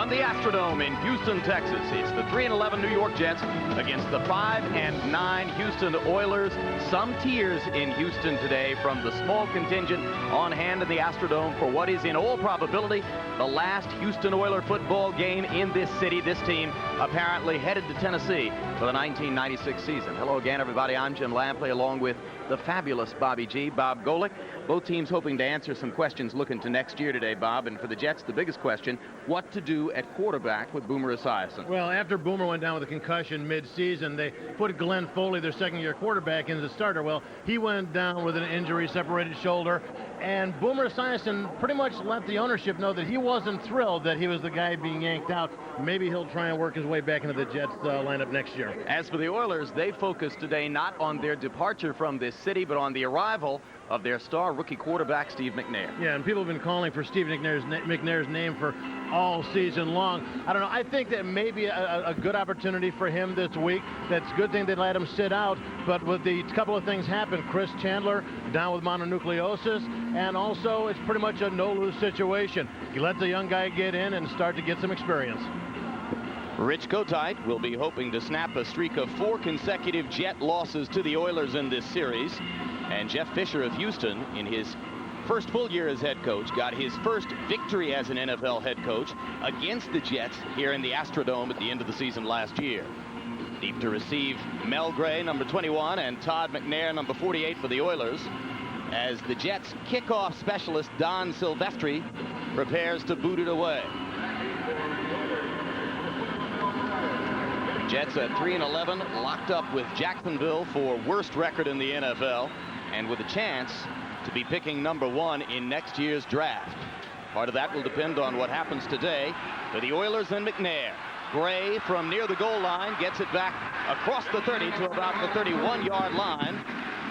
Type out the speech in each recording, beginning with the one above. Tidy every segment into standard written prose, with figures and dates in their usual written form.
From the Astrodome in Houston, Texas, it's the 3-11 New York Jets against the 5-9 Houston Oilers. Some tears in Houston today from the small contingent on hand in the Astrodome for what is in all probability the last Houston Oiler football game in this city. This team apparently headed to Tennessee for the 1996 season. Hello again, everybody. I'm Jim Lampley, along with the fabulous Bobby G, Bob Golick. Both teams hoping to answer some questions looking to next year today, Bob. And for the Jets, the biggest question, what to do at quarterback with Boomer Esiason. Well, after Boomer went down with a concussion mid-season, they put Glenn Foley, their second-year quarterback, into the starter. Well, he went down with an injury, separated shoulder, and Boomer Esiason pretty much let the ownership know that he wasn't thrilled that he was the guy being yanked out. Maybe he'll try and work his way back into the Jets lineup next year. As for the Oilers, they focused today not on their departure from this city, but on the arrival of their star rookie quarterback, Steve McNair. Yeah, and people have been calling for Steve McNair's name for all season long. I don't know. I think that may be a good opportunity for him this week. That's a good thing they let him sit out. But with the couple of things happen, Chris Chandler down with mononucleosis, and also it's pretty much a no-lose situation. You let the young guy get in and start to get some experience. Rich Kotite will be hoping to snap a streak of 4 consecutive Jet losses to the Oilers in this series. And Jeff Fisher of Houston, in his first full year as head coach, got his first victory as an NFL head coach against the Jets here in the Astrodome at the end of the season last year. Deep to receive, Mel Gray, number 21, and Todd McNair, number 48 for the Oilers, as the Jets kickoff specialist Don Silvestri prepares to boot it away. Jets at 3-11, locked up with Jacksonville for worst record in the NFL, and with a chance to be picking number 1 in next year's draft. Part of that will depend on what happens today for the Oilers and McNair. Gray from near the goal line gets it back across the 30 to about the 31-yard line.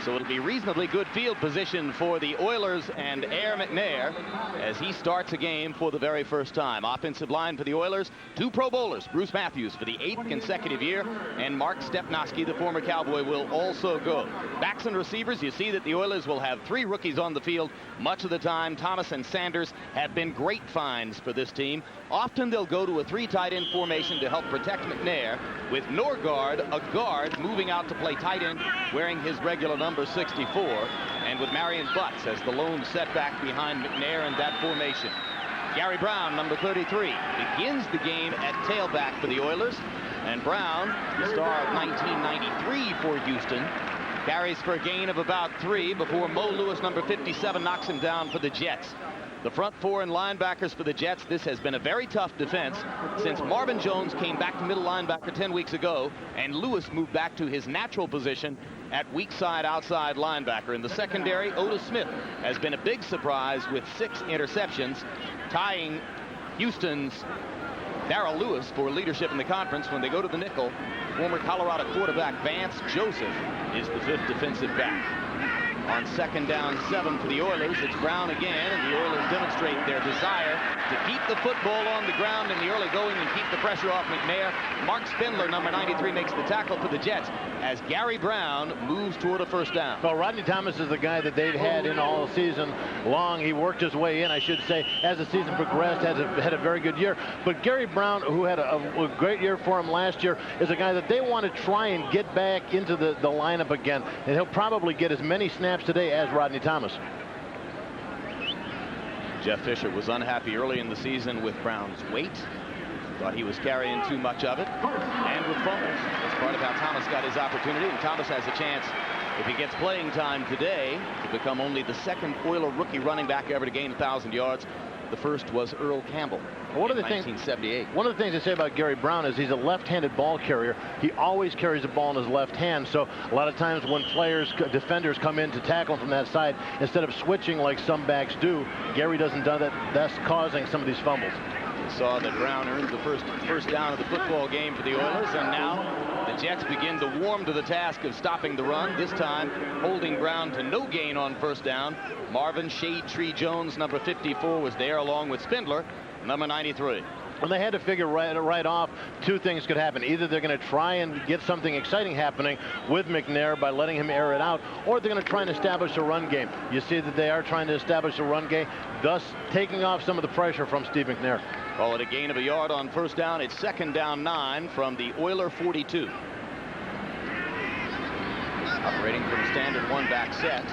So it'll be reasonably good field position for the Oilers and Air McNair as he starts a game for the very first time. Offensive line for the Oilers, 2 Pro Bowlers, Bruce Matthews for the 8th consecutive year, and Mark Stepnoski, the former Cowboy, will also go. Backs and receivers, you see that the Oilers will have 3 rookies on the field much of the time. Thomas and Sanders have been great finds for this team. Often they'll go to a 3 tight end formation to help protect McNair, with Norgard, a guard, moving out to play tight end, wearing his regular number 64, and with Marion Butts as the lone setback behind McNair in that formation. Gary Brown, number 33, begins the game at tailback for the Oilers, and Brown, the star of 1993 for Houston, carries for a gain of about 3 before Mo Lewis, number 57, knocks him down for the Jets. The front 4 and linebackers for the Jets. This has been a very tough defense since Marvin Jones came back to middle linebacker 10 weeks ago, and Lewis moved back to his natural position at weak side outside linebacker. In the secondary, Otis Smith has been a big surprise with 6 interceptions, tying Houston's Darrell Lewis for leadership in the conference. When they go to the nickel, former Colorado quarterback Vance Joseph is the 5th defensive back. On 2nd down 7 for the Oilers, it's Brown again, and the Oilers demonstrate their desire to keep the football on the ground in the early going and keep the pressure off McNair. Mark Spindler, number 93, makes the tackle for the Jets as Gary Brown moves toward a 1st down. Well, Rodney Thomas is the guy that they've had in all season long. He worked his way in, I should say, as the season progressed, had a very good year. But Gary Brown, who had a great year for him last year, is a guy that they want to try and get back into the lineup again. And he'll probably get as many snaps today as Rodney Thomas. Jeff Fisher was unhappy early in the season with Brown's weight. Thought he was carrying too much of it. And with fumbles. That's part of how Thomas got his opportunity. And Thomas has a chance, if he gets playing time today, to become only the 2nd Oiler rookie running back ever to gain 1,000 yards. The first was Earl Campbell in 1978. One of the things they say about Gary Brown is he's a left-handed ball carrier. He always carries the ball in his left hand. So a lot of times when defenders come in to tackle from that side, instead of switching like some backs do, Gary doesn't do that. That's causing some of these fumbles. We saw that Brown earned the first down of the football game for the Oilers, and now the Jets begin to warm to the task of stopping the run, this time holding Brown to no gain on 1st down. Marvin Shade Tree Jones, number 54, was there along with Spindler, number 93. Well, they had to figure right off two things could happen. Either they're going to try and get something exciting happening with McNair by letting him air it out, or they're going to try and establish a run game. You see that they are trying to establish a run game, thus taking off some of the pressure from Steve McNair. Call it a gain of a yard on first down. It's 2nd down 9 from the Oiler 42. Operating from standard one-back set.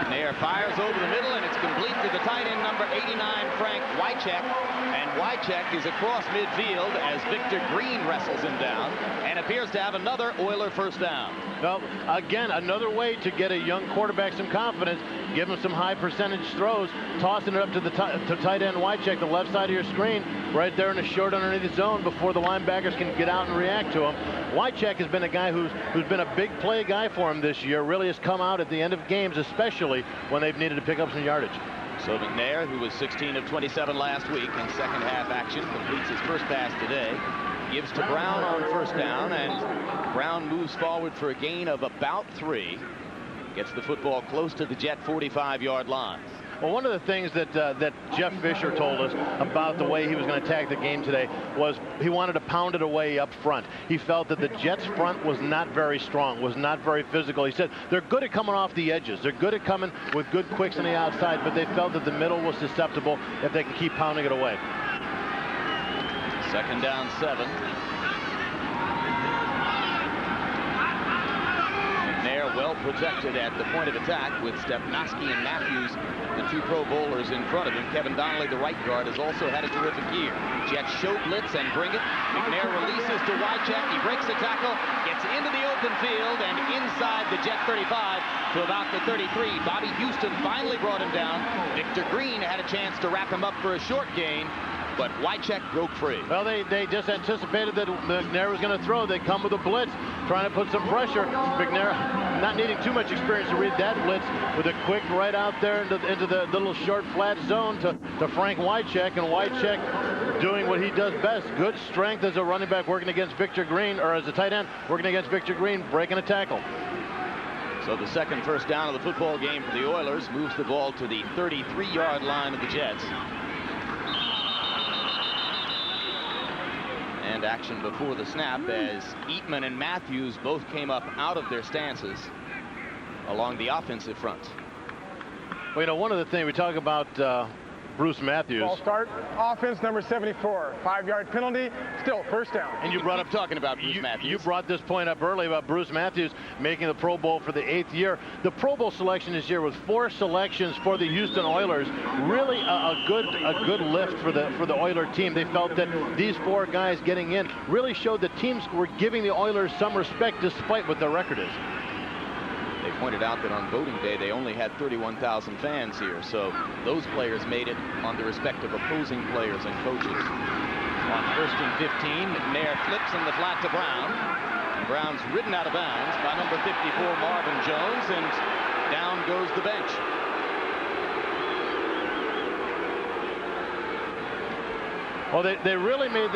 McNair fires over the middle, and it's complete to the tight end, number 89, Frank Wycheck. And Wycheck is across midfield as Victor Green wrestles him down and appears to have another Oiler first down. Well, again, another way to get a young quarterback some confidence, give him some high percentage throws, tossing it up to the tight end Wycheck, the left side of your screen, right there in the short underneath the zone before the linebackers can get out and react to him. Wycheck has been a guy who's been a big play guy for him this year, really has come out at the end of games, especially when they've needed to pick up some yardage. So McNair, who was 16 of 27 last week in second half action, completes his first pass today. Gives to Brown on first down, and Brown moves forward for a gain of about 3. Gets the football close to the Jet 45-yard line. Well, one of the things that Jeff Fisher told us about the way he was going to attack the game today was he wanted to pound it away up front. He felt that the Jets' front was not very strong, was not very physical. He said they're good at coming off the edges. They're good at coming with good quicks on the outside, but they felt that the middle was susceptible if they could keep pounding it away. 2nd down 7. McNair well protected at the point of attack with Stepnoski and Matthews, the 2 Pro Bowlers in front of him. Kevin Donnelly, the right guard, has also had a terrific year. Jets show blitz and bring it. McNair releases to Wycheck. He breaks the tackle, gets into the open field, and inside the Jet 35 to about the 33. Bobby Houston finally brought him down. Victor Green had a chance to wrap him up for a short gain, but Wycheck broke free. Well, they just anticipated that McNair was going to throw. They come with a blitz, trying to put some pressure. McNair not needing too much experience to read that blitz, with a quick right out there into the little short flat zone to Frank Wycheck, and Wycheck doing what he does best. Good strength as a running back working against Victor Green, or as a tight end working against Victor Green, breaking a tackle. So the second first down of the football game for the Oilers moves the ball to the 33-yard line of the Jets. And action before the snap as Eatman and Matthews both came up out of their stances along the offensive front. Well, you know, one of the things we talk about Bruce Matthews. Ball start, offense number 74, 5-yard penalty, still first down. And you brought up talking about Bruce Matthews. You brought this point up early about Bruce Matthews making the Pro Bowl for the 8th year. The Pro Bowl selection this year was 4 selections for the Houston Oilers. Really a good lift for the Oiler team. They felt that these 4 guys getting in really showed that teams were giving the Oilers some respect despite what their record is. They pointed out that on voting day they only had 31,000 fans here, so those players made it on the respect of opposing players and coaches. On 1st and 15, McNair flips in the flat to Brown. And Brown's ridden out of bounds by number 54 Marvin Jones, and down goes the bench. Well, they really made,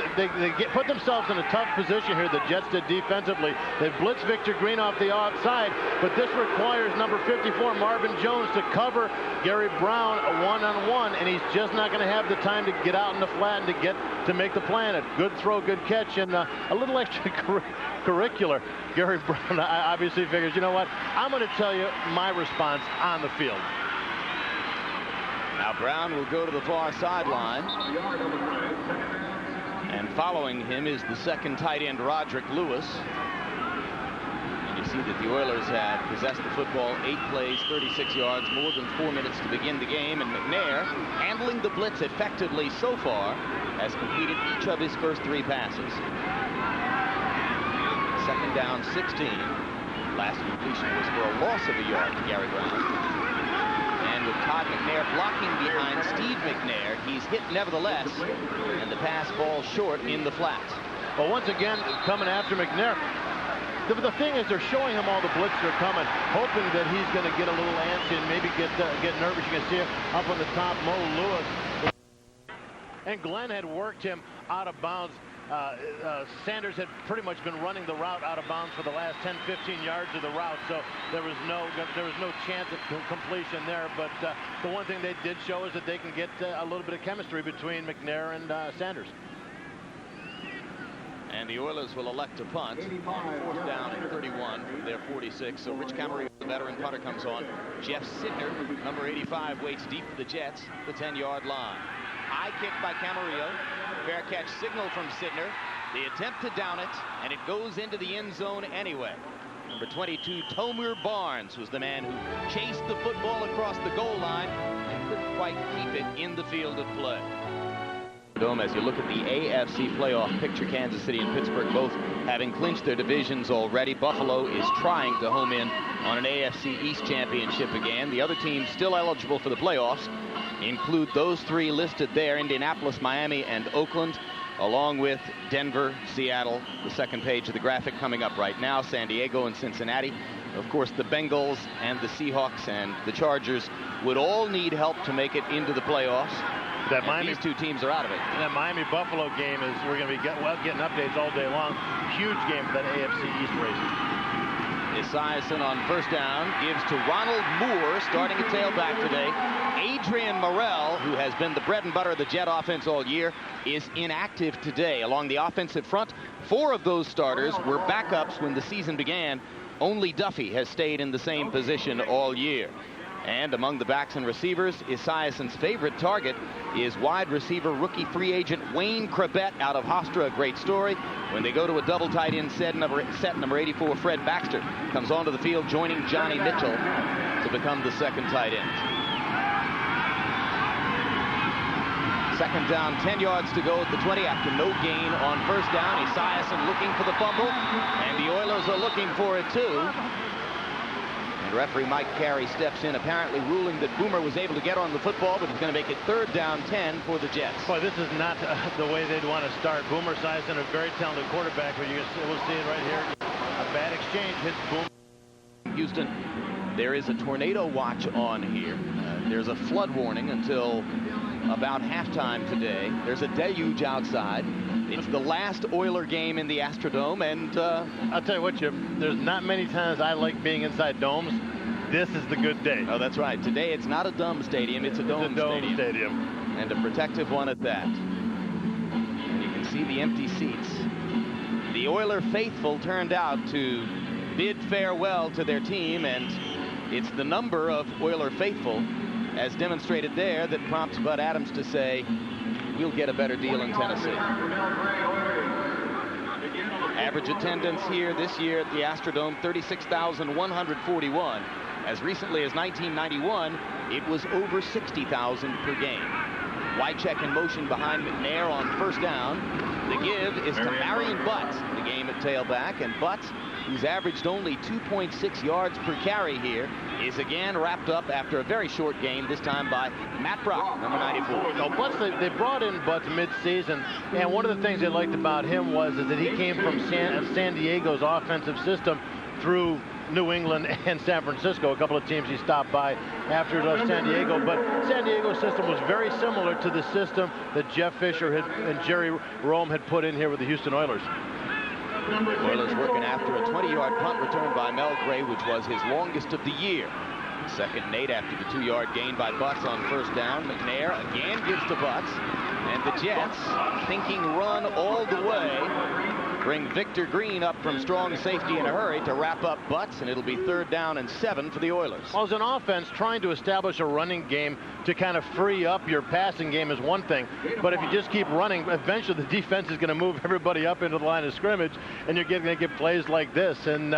put themselves in a tough position here, the Jets did defensively. They blitzed Victor Green off the outside, but this requires number 54, Marvin Jones, to cover Gary Brown one-on-one, and he's just not going to have the time to get out in the flat and to make the play on it. Good throw, good catch, and a little extracurricular. Gary Brown obviously figures, you know what, I'm going to tell you my response on the field. Now Brown will go to the far sideline. And following him is the second tight end, Roderick Lewis. And you see that the Oilers have possessed the football 8 plays, 36 yards, more than 4 minutes to begin the game. And McNair, handling the blitz effectively so far, has completed each of his first 3 passes. 2nd down, 16. Last completion was for a loss of a yard to Gary Brown. And with Todd McNair blocking behind Steve McNair, he's hit nevertheless, and the pass falls short in the flat. Well, once again, coming after McNair. The thing is, they're showing him all the blitz are coming, hoping that he's going to get a little antsy and maybe get nervous. You can see it up on the top, Mo Lewis. And Glenn had worked him out of bounds Sanders had pretty much been running the route out of bounds for the last 10-15 yards of the route, so there was no chance of completion there. But the one thing they did show is that they can get a little bit of chemistry between McNair and Sanders. And the Oilers will elect to punt. 4th down and 31. They're 46. So Rich Camarillo, the veteran punter, comes on. Jeff Sidner, number 85, waits deep for the Jets, the 10-yard line. High kick by Camarillo. Fair catch signal from Sidner. The attempt to down it, and it goes into the end zone anyway. Number 22, Tomur Barnes, was the man who chased the football across the goal line and couldn't quite keep it in the field of play. As you look at the AFC playoff picture, Kansas City and Pittsburgh both having clinched their divisions already. Buffalo is trying to home in on an AFC East championship again. The other teams still eligible for the playoffs include those three listed there: Indianapolis, Miami, and Oakland, along with Denver, Seattle, the second page of the graphic coming up right now, San Diego and Cincinnati. Of course, the Bengals and the Seahawks and the Chargers would all need help to make it into the playoffs. These two teams are out of it. That Miami-Buffalo game is, we're going to be getting updates all day long. Huge game for that AFC East race. Esiason on first down gives to Ronald Moore, starting at tailback today. Adrian Morrell, who has been the bread and butter of the Jet offense all year, is inactive today. Along the offensive front, 4 of those starters were backups when the season began. Only Duffy has stayed in the same position all year. And among the backs and receivers, Esiason's favorite target is wide receiver rookie free agent Wayne Krebet out of Hofstra. A great story. When they go to a double tight end set, number 84, Fred Baxter, comes onto the field joining Johnny Mitchell to become the second tight end. Second down, 10 yards to go at the 20 after no gain on first down. Esiason looking for the fumble, and the Oilers are looking for it too. And referee Mike Carey steps in, apparently ruling that Boomer was able to get on the football, but he's going to make it 3rd down 10 for the Jets. Boy, this is not the way they'd want to start. Boomer Esiason, a very talented quarterback, but we'll see it right here. A bad exchange hits Boomer. Houston, there is a tornado watch on here. There's a flood warning until about halftime today. There's a deluge outside. It's the last Oiler game in the Astrodome, and I'll tell you what, Chip, there's not many times I like being inside domes. This is the good day. Oh, that's right. Today it's not a dumb stadium, it's a dome stadium. And a protective one at that. And you can see the empty seats. The Oiler faithful turned out to bid farewell to their team, and it's the number of Oiler faithful, as demonstrated there, that prompts Bud Adams to say, we'll get a better deal in Tennessee. Average attendance here this year at the Astrodome, 36,141. As recently as 1991, it was over 60,000 per game. Wycheck in motion behind McNair on first down. The give is to Marion Butts, the game at tailback, and Butts, who's averaged only 2.6 yards per carry here, is again wrapped up after a very short game, this time by Matt Brock, number 94. No, Butts, they brought in Butts mid-season, and one of the things they liked about him was that he came from San Diego's offensive system through New England and San Francisco, a couple of teams he stopped by after San Diego. But San Diego's system was very similar to the system that Jeff Fisher and Jerry Rome had put in here with the Houston Oilers. Oilers working after a 20-yard punt return by Mel Gray, which was his longest of the year. Second and 8 after the 2-yard gain by Butts on first down. McNair again gives to Butts. And the Jets, thinking run all the way, bring Victor Green up from strong safety in a hurry to wrap up Butts, and it'll be 3rd down and 7 for the Oilers. Well, as an offense, trying to establish a running game to kind of free up your passing game is one thing, but if you just keep running, eventually the defense is going to move everybody up into the line of scrimmage, and you're going to get plays like this. And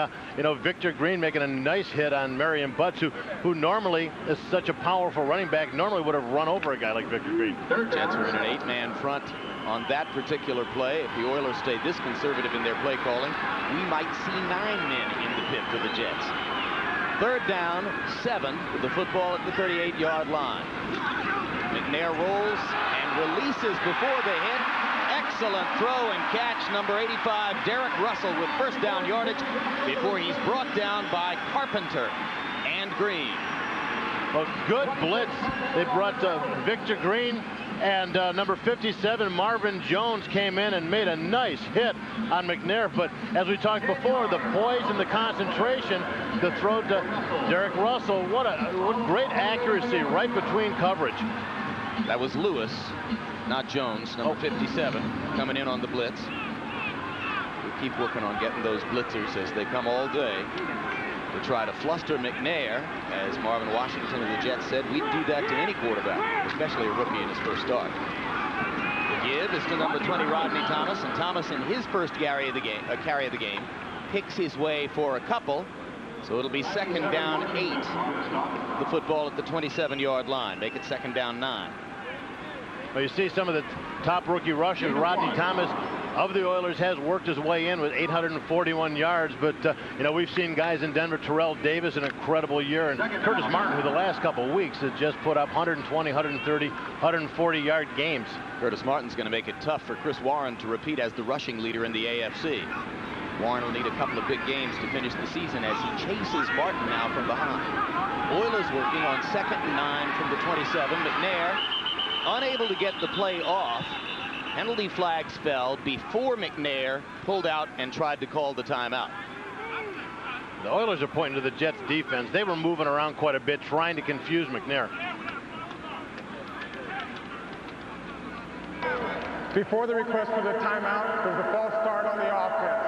Victor Green making a nice hit on Marion Butts, who normally is such a powerful running back, normally would have run over a guy like Victor Green. Jets are in an 8-man front on that particular play. If the Oilers stay this conservative in their play calling, we might see 9 men in the pit for the Jets. 3rd down, 7 with the football at the 38-yard line. McNair rolls and releases before the hit. Excellent throw and catch, number 85, Derek Russell, with first down yardage before he's brought down by Carpenter and Green. A good blitz. They brought Victor Green And number 57, Marvin Jones, came in and made a nice hit on McNair. But as we talked before, the poise and the concentration, the throw to Derek Russell, what great accuracy right between coverage. That was Lewis, not Jones, number 57, coming in on the blitz. We keep working on getting those blitzers as they come all day to try to fluster McNair. As Marvin Washington of the Jets said, we'd do that to any quarterback, especially a rookie in his first start. The give is to number 20, Rodney Thomas, and Thomas in his first carry of the game picks his way for a couple. So it'll be second down 8. The football at the 27-yard line. Make it second down 9. Well, you see some of the top rookie rushers. Rodney Thomas of the Oilers has worked his way in with 841 yards. But, you know, we've seen guys in Denver. Terrell Davis, an incredible year. And Curtis Martin, who the last couple of weeks has just put up 120, 130, 140-yard games. Curtis Martin's going to make it tough for Chris Warren to repeat as the rushing leader in the AFC. Warren will need a couple of big games to finish the season as he chases Martin now from behind. Oilers working on second and 9 from the 27. McNair unable to get the play off. Penalty flags fell before McNair pulled out and tried to call the timeout. The Oilers are pointing to the Jets defense. They were moving around quite a bit, trying to confuse McNair. Before the request for the timeout, there's a false start on the offense.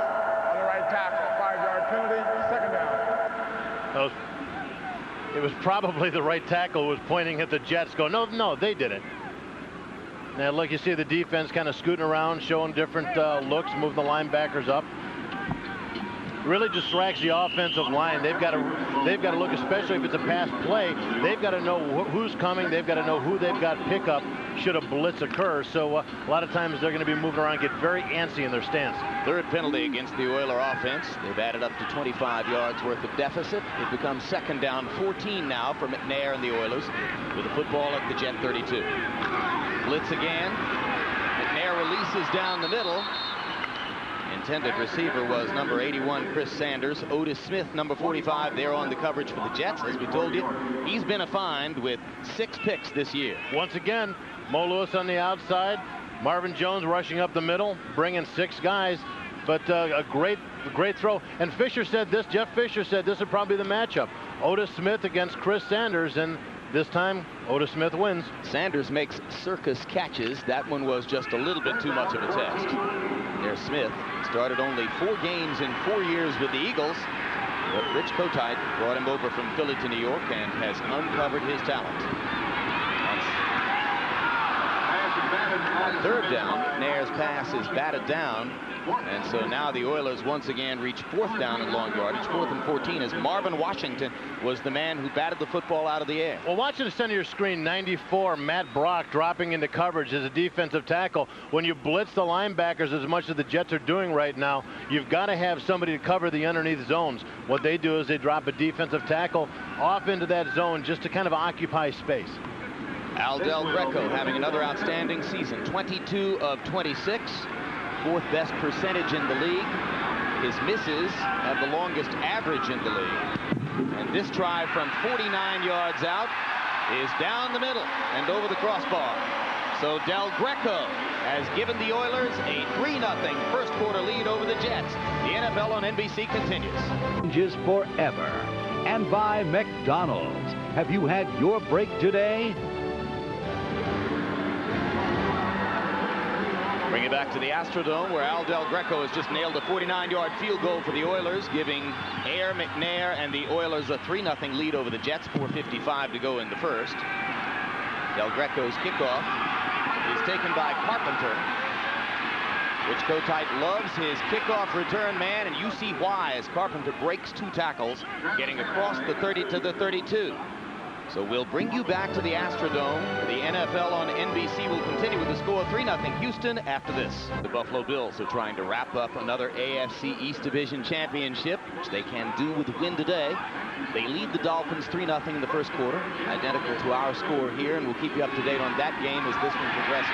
On the right tackle, 5-yard penalty, second down. It was probably the right tackle who was pointing at the Jets, going, no, they didn't. Now, look, you see the defense kind of scooting around, showing different looks, moving the linebackers up. Really distracts the offensive line. They've got to look, especially if it's a pass play. They've got to know who's coming. They've got to know who they've got pickup should a blitz occur. So a lot of times they're going to be moving around, get very antsy in their stance. Third penalty against the Oiler offense. They've added up to 25 yards worth of deficit. It becomes second down 14 now for McNair and the Oilers with the football at the Jet 32. Blitz again. McNair releases down the middle. Intended receiver was number 81, Chris Sanders. Otis Smith, number 45, there on the coverage for the Jets. As we told you, he's been a find with 6 picks this year. Once again, Mo Lewis on the outside. Marvin Jones rushing up the middle, bringing 6 guys. But a great throw. And Fisher said this, Jeff Fisher said this would probably be the matchup. Otis Smith against Chris Sanders, and this time, Otis Smith wins. Sanders makes circus catches. That one was just a little bit too much of a test. There's Smith. Started only 4 games in 4 years with the Eagles. But Rich Kotite brought him over from Philly to New York and has uncovered his talent. On third down, McNair's pass is batted down. And so now the Oilers once again reach 4th down in long yardage, 4th and 14, as Marvin Washington was the man who batted the football out of the air. Well, watch in the center of your screen, 94, Matt Brock dropping into coverage as a defensive tackle. When you blitz the linebackers as much as the Jets are doing right now, you've got to have somebody to cover the underneath zones. What they do is they drop a defensive tackle off into that zone just to kind of occupy space. Al Del Greco having another outstanding season, 22 of 26. 4th best percentage in the league. His misses have the longest average in the league. And this try from 49 yards out is down the middle and over the crossbar. So Del Greco has given the Oilers a 3-0 first quarter lead over the Jets. The NFL on NBC continues. Changes forever. And by McDonald's. Have you had your break today? Bring it back to the Astrodome, where Al Del Greco has just nailed a 49-yard field goal for the Oilers, giving Air McNair and the Oilers a 3-0 lead over the Jets. 4:55 to go in the first. Del Greco's kickoff is taken by Carpenter. Rich Kotite loves his kickoff return man, and you see why as Carpenter breaks 2 tackles, getting across the 30 to the 32. So we'll bring you back to the Astrodome. The NFL on NBC will continue with the score 3-0 Houston after this. The Buffalo Bills are trying to wrap up another AFC East Division championship, which they can do with a win today. They lead the Dolphins 3-0 in the first quarter, identical to our score here, and we'll keep you up to date on that game as this one progresses.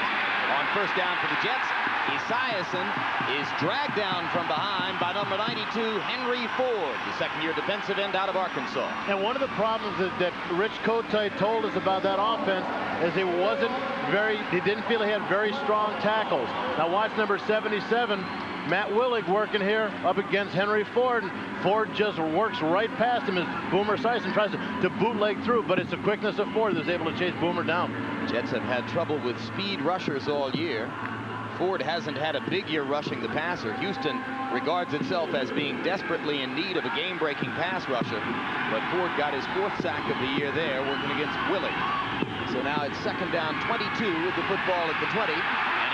On first down for the Jets, Esiason is dragged down from behind by number 92, Henry Ford, the second-year defensive end out of Arkansas. And one of the problems that Rich Kotite told us about that offense as he didn't feel he had very strong tackles. Now watch number 77, Matt Willig working here up against Henry Ford. And Ford just works right past him as Boomer Esiason tries to bootleg through, but it's the quickness of Ford that's able to chase Boomer down. Jets have had trouble with speed rushers all year. Ford hasn't had a big year rushing the passer. Houston regards itself as being desperately in need of a game-breaking pass rusher, but Ford got his 4th sack of the year there working against Willig. So now it's 2nd down 22 with the football at the 20.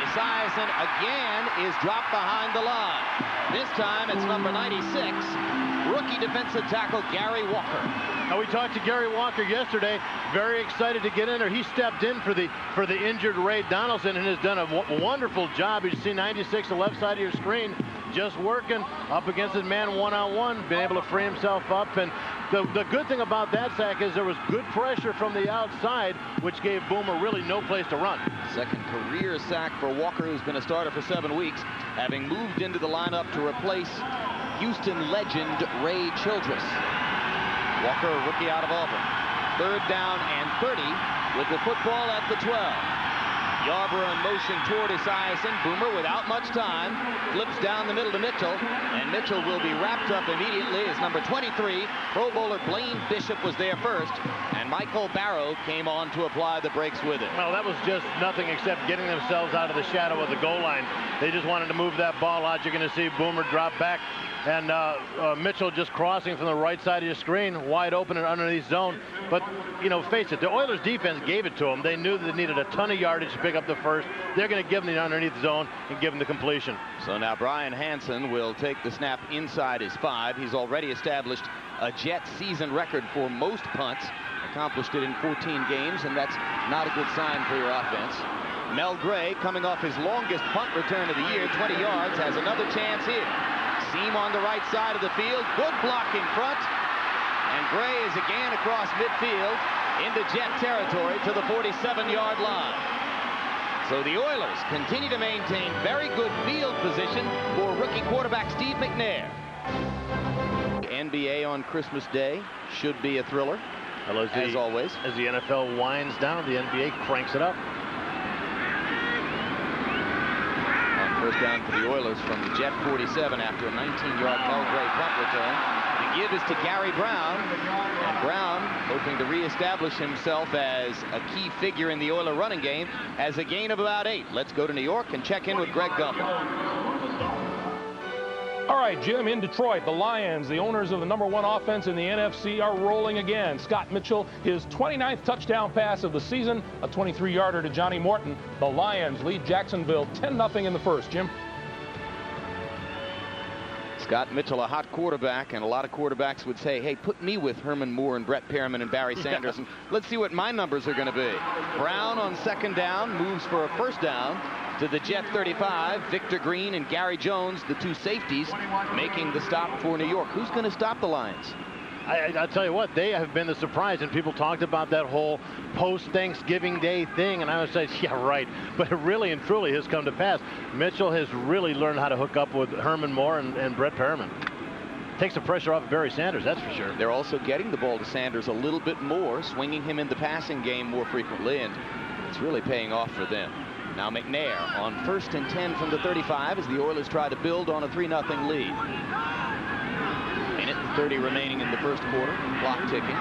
Esiason again is dropped behind the line. This time it's number 96, rookie defensive tackle Gary Walker. Now we talked to Gary Walker yesterday, very excited to get in there. He stepped in for the injured Ray Donaldson and has done a wonderful job. You see 96 the left side of your screen, just working up against his man one-on-one, been able to free himself up. And the good thing about that sack is there was good pressure from the outside, which gave Boomer really no place to run. 2nd career sack for Walker, who's been a starter for 7 weeks, having moved into the lineup to replace Houston legend Ray Childress. Walker, a rookie out of Auburn. 3rd down and 30 with the football at the 12. Yarborough in motion toward Esiason. Boomer, without much time, flips down the middle to Mitchell, and Mitchell will be wrapped up immediately as number 23, Pro Bowler Blaine Bishop, was there first, and Michael Barrow came on to apply the brakes with it. Well, that was just nothing except getting themselves out of the shadow of the goal line. They just wanted to move that ball out. You're going to see Boomer drop back, and Mitchell just crossing from the right side of your screen, wide open and underneath zone. But, you know, face it, the Oilers defense gave it to them. They knew that they needed a ton of yardage to pick up the first. They're going to give them the underneath zone and give them the completion. So now Brian Hansen will take the snap inside his 5. He's already established a Jet season record for most punts, accomplished it in 14 games, and that's not a good sign for your offense. Mel Gray, coming off his longest punt return of the year, 20 yards, has another chance here. Seam on the right side of the field, good block in front, and Gray is again across midfield into Jet territory to the 47-yard line. So the Oilers continue to maintain very good field position for rookie quarterback Steve McNair. NBA on Christmas Day should be a thriller, as always. As the NFL winds down, the NBA cranks it up. First down for the Oilers from the Jet 47 after a 19-yard Mel Gray punt return. The give is to Gary Brown, and Brown, hoping to reestablish himself as a key figure in the Oiler running game, has a gain of about 8. Let's go to New York and check in with Greg Gumbel. All right, Jim, in Detroit, the Lions, the owners of the #1 offense in the NFC, are rolling again. Scott Mitchell, his 29th touchdown pass of the season, a 23-yarder to Johnny Morton. The Lions lead Jacksonville 10-0 in the first. Jim? Scott Mitchell, a hot quarterback, and a lot of quarterbacks would say, hey, put me with Herman Moore and Brett Perriman and Barry Sanders, and let's see what my numbers are going to be. Brown on 2nd down moves for a 1st down to the Jet 35. Victor Green and Gary Jones, the 2 safeties, making the stop for New York. Who's going to stop the Lions? I tell you what, they have been the surprise, and people talked about that whole post-Thanksgiving Day thing, and I would say, yeah, right, but it really and truly has come to pass. Mitchell has really learned how to hook up with Herman Moore and Brett Perriman. Takes the pressure off of Barry Sanders, that's for sure. They're also getting the ball to Sanders a little bit more, swinging him in the passing game more frequently, and it's really paying off for them. Now McNair on 1st and 10 from the 35 as the Oilers try to build on a 3-0 lead. Minute and 30 remaining in the first quarter. Clock ticking.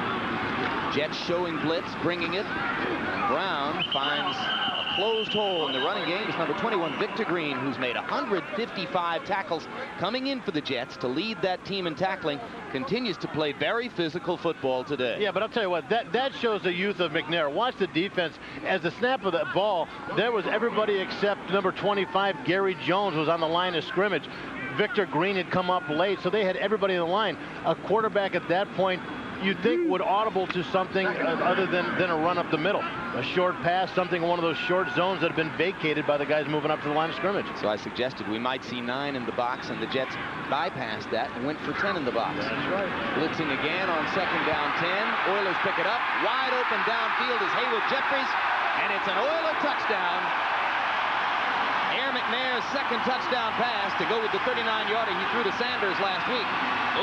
Jets showing blitz, bringing it. And Brown finds a closed hole in the running game. It's number 21, Victor Green, who's made 155 tackles coming in for the Jets to lead that team in tackling. Continues to play very physical football today. Yeah, but I'll tell you what, that shows the youth of McNair. Watch the defense. As the snap of that ball, there was everybody except number 25, Gary Jones, was on the line of scrimmage. Victor Green had come up late, so they had everybody in the line. A quarterback at that point, you'd think would audible to something other than a run up the middle. A short pass, something in one of those short zones that have been vacated by the guys moving up to the line of scrimmage. So I suggested we might see 9 in the box, and the Jets bypassed that and went for 10 in the box. That's right. Blitzing again on 2nd down 10. Oilers pick it up. Wide open downfield is Haywood Jeffries, and it's an Oiler touchdown. Air McNair's 2nd touchdown pass to go with the 39-yarder he threw to Sanders last week.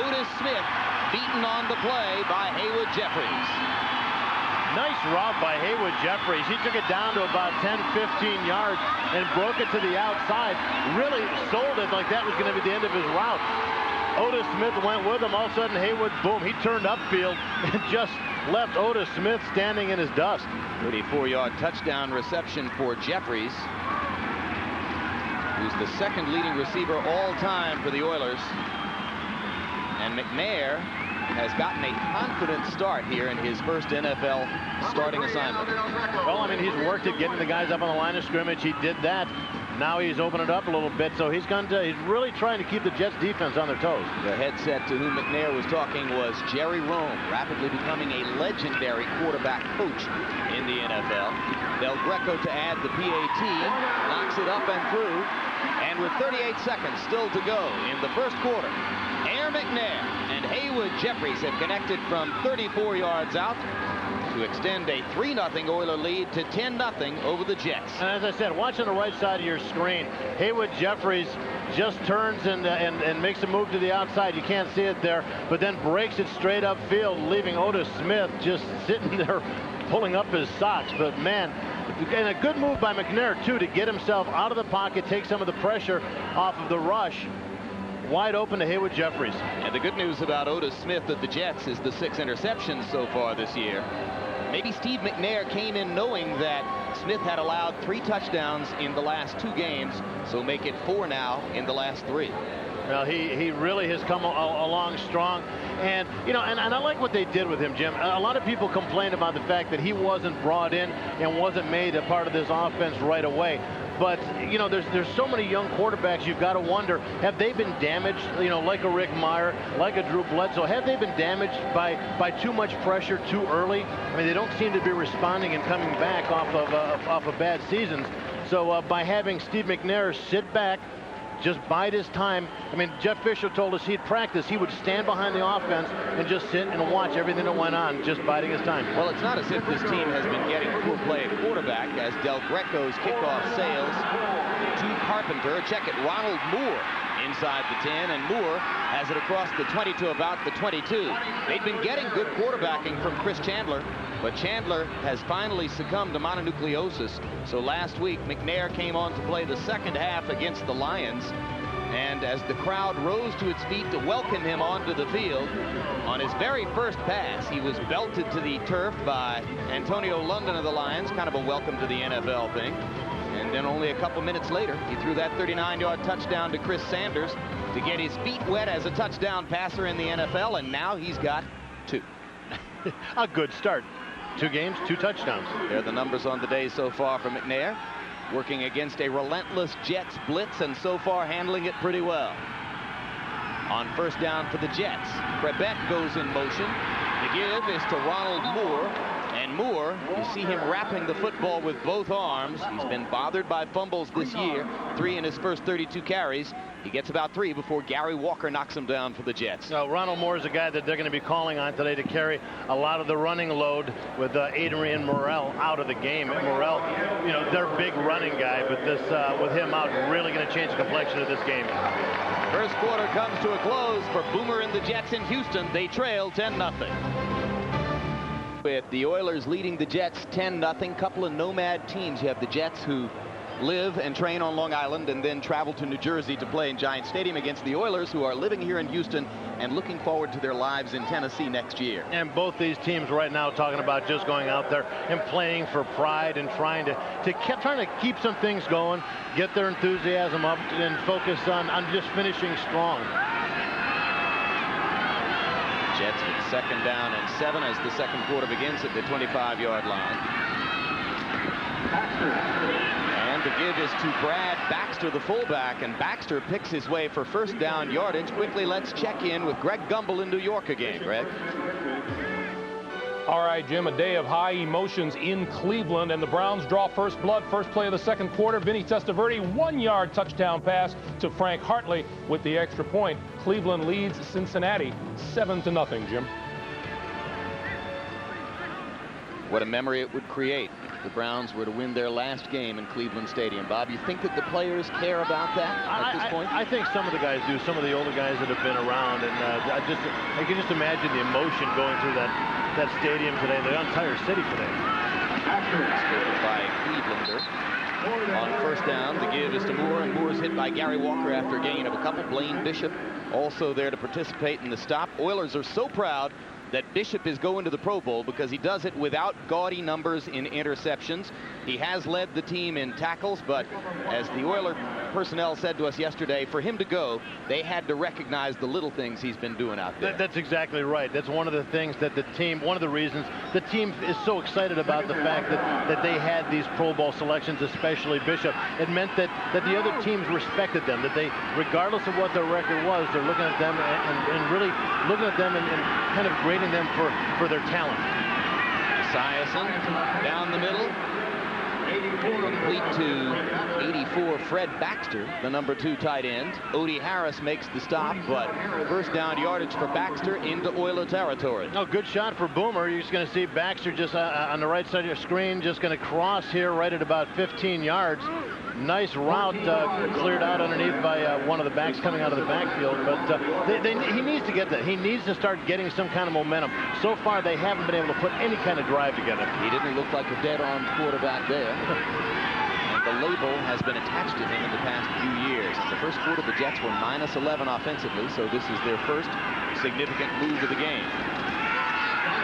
Otis Smith beaten on the play by Haywood Jeffries. Nice route by Haywood Jeffries. He took it down to about 10-15 yards and broke it to the outside. Really sold it like that was going to be the end of his route. Otis Smith went with him. All of a sudden, Haywood, boom, he turned upfield and just left Otis Smith standing in his dust. 34-yard touchdown reception for Jeffries, who's the second leading receiver all time for the Oilers. And McNair has gotten a confident start here in his first NFL starting assignment. Well, I mean, he's worked at getting the guys up on the line of scrimmage. He did that. Now he's opened it up a little bit, so he's really trying to keep the Jets defense on their toes. The headset to whom McNair was talking was Jerry Rome, rapidly becoming a legendary quarterback coach in the NFL. Del Greco to add the PAT, knocks it up and through, and with 38 seconds still to go in the first quarter, Air McNair and Haywood Jeffries have connected from 34 yards out to extend a 3-0 Oiler lead to 10-0 over the Jets. And as I said, watch on the right side of your screen, Haywood Jeffries just turns and makes a move to the outside. You can't see it there, but then breaks it straight upfield, leaving Otis Smith just sitting there pulling up his socks. But man, and a good move by McNair too to get himself out of the pocket, take some of the pressure off of the rush. Wide open to Haywood Jeffries. And the good news about Otis Smith at the Jets is the 6 interceptions so far this year. Maybe Steve McNair came in knowing that Smith had allowed 3 touchdowns in the last 2 games, so make it 4 now in the last 3. Well, he really has come along strong. And, you know, and I like what they did with him, Jim. A lot of people complain about the fact that he wasn't brought in and wasn't made a part of this offense right away. But, you know, there's so many young quarterbacks, you've got to wonder, have they been damaged, you know, like a Rick Meyer, like a Drew Bledsoe? Have they been damaged by too much pressure too early? I mean, they don't seem to be responding and coming back off of bad seasons. So by having Steve McNair sit back, just bide his time. I mean, Jeff Fisher told us he'd practice. He would stand behind the offense and just sit and watch everything that went on, just biding his time. Well, it's not as if this team has been getting poor play at quarterback, as Del Greco's kickoff sails to Carpenter. Check it, Ronald Moore inside the 10, and Moore has it across the 20 to about the 22. They've been getting good quarterbacking from Chris Chandler, but Chandler has finally succumbed to mononucleosis. So last week, McNair came on to play the second half against the Lions. And as the crowd rose to its feet to welcome him onto the field, on his very first pass, he was belted to the turf by Antonio London of the Lions, kind of a welcome to the NFL thing. And then only a couple minutes later, he threw that 39-yard touchdown to Chris Sanders to get his feet wet as a touchdown passer in the NFL, and now he's got 2. A good start. 2 games, 2 touchdowns. There are the numbers on the day so far for McNair, working against a relentless Jets blitz and so far handling it pretty well. On first down for the Jets, Krebet goes in motion. The give is to Ronald Moore, and Moore, you see him wrapping the football with both arms. He's been bothered by fumbles this year, 3 in his first 32 carries. He gets about 3 before Gary Walker knocks him down for the Jets. Now, Ronald Moore is a guy that they're going to be calling on today to carry a lot of the running load with Adrian Morrell out of the game. Morrell, you know, their big running guy, but this with him out, really going to change the complexion of this game. First quarter comes to a close for Boomer and the Jets in Houston. They trail 10-0. With the Oilers leading the Jets 10-0, couple of nomad teams. You have the Jets, who live and train on Long Island and then travel to New Jersey to play in Giant Stadium, against the Oilers, who are living here in Houston and looking forward to their lives in Tennessee next year. And both these teams right now talking about just going out there and playing for pride and trying to keep some things going, get their enthusiasm up, and focus on just finishing strong. Jets with second down and 7 as the second quarter begins at the 25-yard line. And the give is to Brad Baxter, the fullback, and Baxter picks his way for first down yardage. Quickly, let's check in with Greg Gumbel in New York again. Greg? All right, Jim, a day of high emotions in Cleveland, and the Browns draw first blood. First play of the second quarter, Vinny Testaverde, 1-yard touchdown pass to Frank Hartley with the extra point. Cleveland leads Cincinnati 7-0, Jim. What a memory it would create if the Browns were to win their last game in Cleveland Stadium. Bob, you think that the players care about that at this point? I think some of the guys do, some of the older guys that have been around, and I can just imagine the emotion going through that that stadium today, the entire city today. By Clevelander. On first down, the give is to Moore, and Moore's hit by Gary Walker after a gain of a couple. Blaine Bishop also there to participate in the stop. Oilers are so proud that Bishop is going to the Pro Bowl because he does it without gaudy numbers in interceptions. He has led the team in tackles, but as the Oiler personnel said to us yesterday, for him to go, they had to recognize the little things he's been doing out there. That's exactly right. That's one of the things that the team, one of the reasons the team is so excited about the fact that they had these Pro Bowl selections, especially Bishop. It meant that the other teams respected them, that they, regardless of what their record was, they're looking at them and really looking at them and kind of grading them for their talent. Esiason down the middle. Complete to 84, Fred Baxter, the number 2 tight end. Odie Harris makes the stop, but first down yardage for Baxter into Oiler territory. Oh, good shot for Boomer. You're just going to see Baxter just on the right side of your screen, just going to cross here right at about 15 yards. Nice route cleared out underneath by one of the backs coming out of the backfield, but he needs to get that. He needs to start getting some kind of momentum. So far, they haven't been able to put any kind of drive together. He didn't look like a dead-on quarterback there. And the label has been attached to him in the past few years. In the first quarter, the Jets were -11 offensively, so this is their first significant move of the game.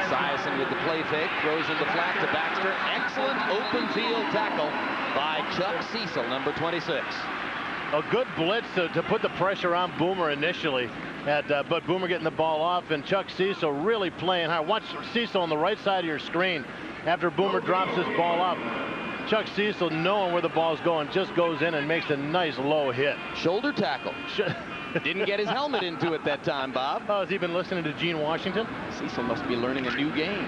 Esiason with the play fake, throws in the flat to Baxter. Excellent open field tackle by Chuck Cecil, number 26. A good blitz to put the pressure on Boomer initially, but Boomer getting the ball off, and Chuck Cecil really playing hard. Watch Cecil on the right side of your screen. After Boomer drops his ball off, Chuck Cecil, knowing where the ball's going, just goes in and makes a nice low hit. Shoulder tackle. Didn't get his helmet into it that time, Bob. Oh, has he been listening to Gene Washington? Cecil must be learning a new game.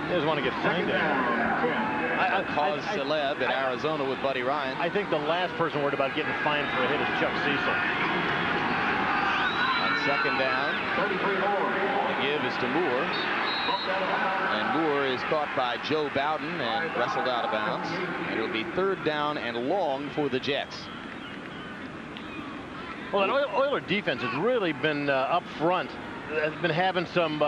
He doesn't want to get fined. Cause celeb at Arizona with Buddy Ryan. I think the last person worried about getting fined for a hit is Chuck Cecil. On second down, the give is to Moore. And Moore is caught by Joe Bowden and wrestled out of bounds. And it'll be third down and long for the Jets. Well, that Oiler defense has really been up front. Has been having some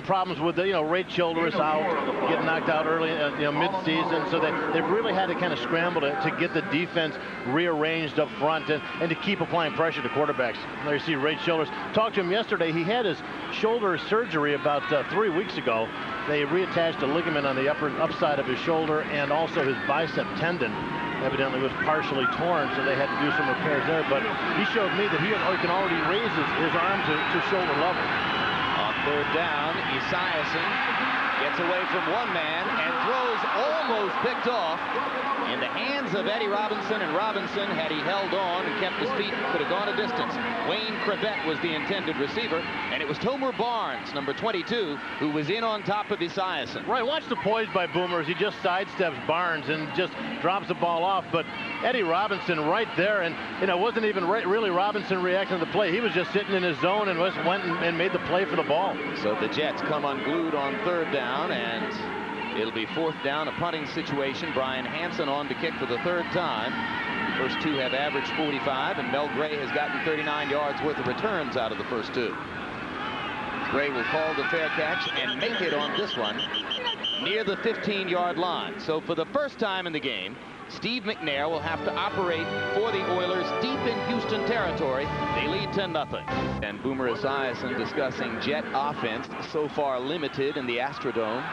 problems with Ray Childress out, getting knocked out early, mid-season. So they've really had to kind of scramble to get the defense rearranged up front and to keep applying pressure to quarterbacks. There you see Ray Childress. Talked to him yesterday. He had his shoulder surgery about 3 weeks ago. They reattached a ligament on the upside of his shoulder, and also his bicep tendon evidently was partially torn, so they had to do some repairs there. But he showed me that he can already raise his arm to shoulder level. On third down, Esiason gets away from one man and throws almost picked off in the hands of Eddie Robinson, and Robinson, had he held on and kept his feet, could have gone a distance. Wayne Crevette was the intended receiver, and it was Tomer Barnes, number 22, who was in on top of Esiason. Right, watch the poise by Boomer as he just sidesteps Barnes and just drops the ball off, but Eddie Robinson right there, and it wasn't even really Robinson reacting to the play. He was just sitting in his zone and just went and made the play for the ball. So the Jets come unglued on third down, and it'll be fourth down, a punting situation. Brian Hansen on to kick for the third time. First two have averaged 45, and Mel Gray has gotten 39 yards worth of returns out of the first two. Gray will call the fair catch and make it on this one near the 15-yard line. So for the first time in the game, Steve McNair will have to operate for the Oilers deep in Houston territory. They lead 10-0. And Boomer Esiason discussing Jet offense, so far limited in the Astrodome.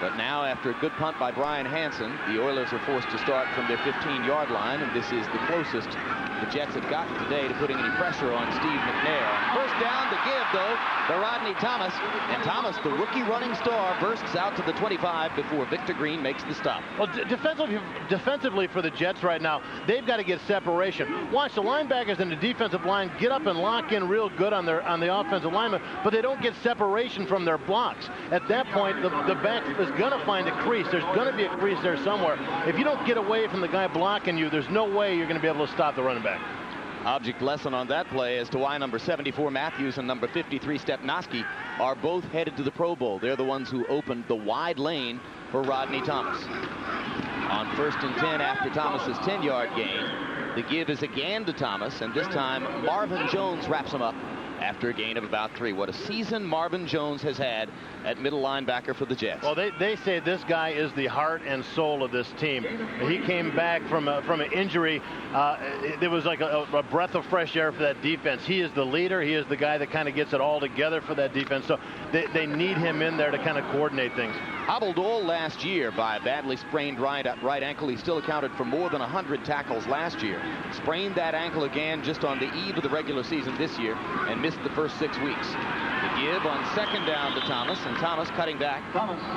But now, after a good punt by Brian Hansen, the Oilers are forced to start from their 15-yard line, and this is the closest the Jets have gotten today to putting any pressure on Steve McNair. First down to give, though, to Rodney Thomas. And Thomas, the rookie running star, bursts out to the 25 before Victor Green makes the stop. Well, defensively for the Jets right now, they've got to get separation. Watch the linebackers and the defensive line get up and lock in real good on the offensive lineman, but they don't get separation from their blocks. At that point, the back is going to find a crease. There's going to be a crease there somewhere. If you don't get away from the guy blocking you, there's no way you're going to be able to stop the running back. Object lesson on that play as to why number 74 Matthews and number 53 Stepnoski are both headed to the Pro Bowl. They're the ones who opened the wide lane for Rodney Thomas. On 1st and 10 after Thomas's 10-yard gain, the give is again to Thomas, and this time Marvin Jones wraps him up after a gain of about 3. What a season Marvin Jones has had at middle linebacker for the Jets. Well, they say this guy is the heart and soul of this team. He came back from an injury. It was like a breath of fresh air for that defense. He is the leader. He is the guy that kind of gets it all together for that defense. So they need him in there to kind of coordinate things. Hobbled all last year by a badly sprained right ankle. He still accounted for more than 100 tackles last year. Sprained that ankle again just on the eve of the regular season this year and missed the first 6 weeks. The give on second down to Thomas, and Thomas, cutting back,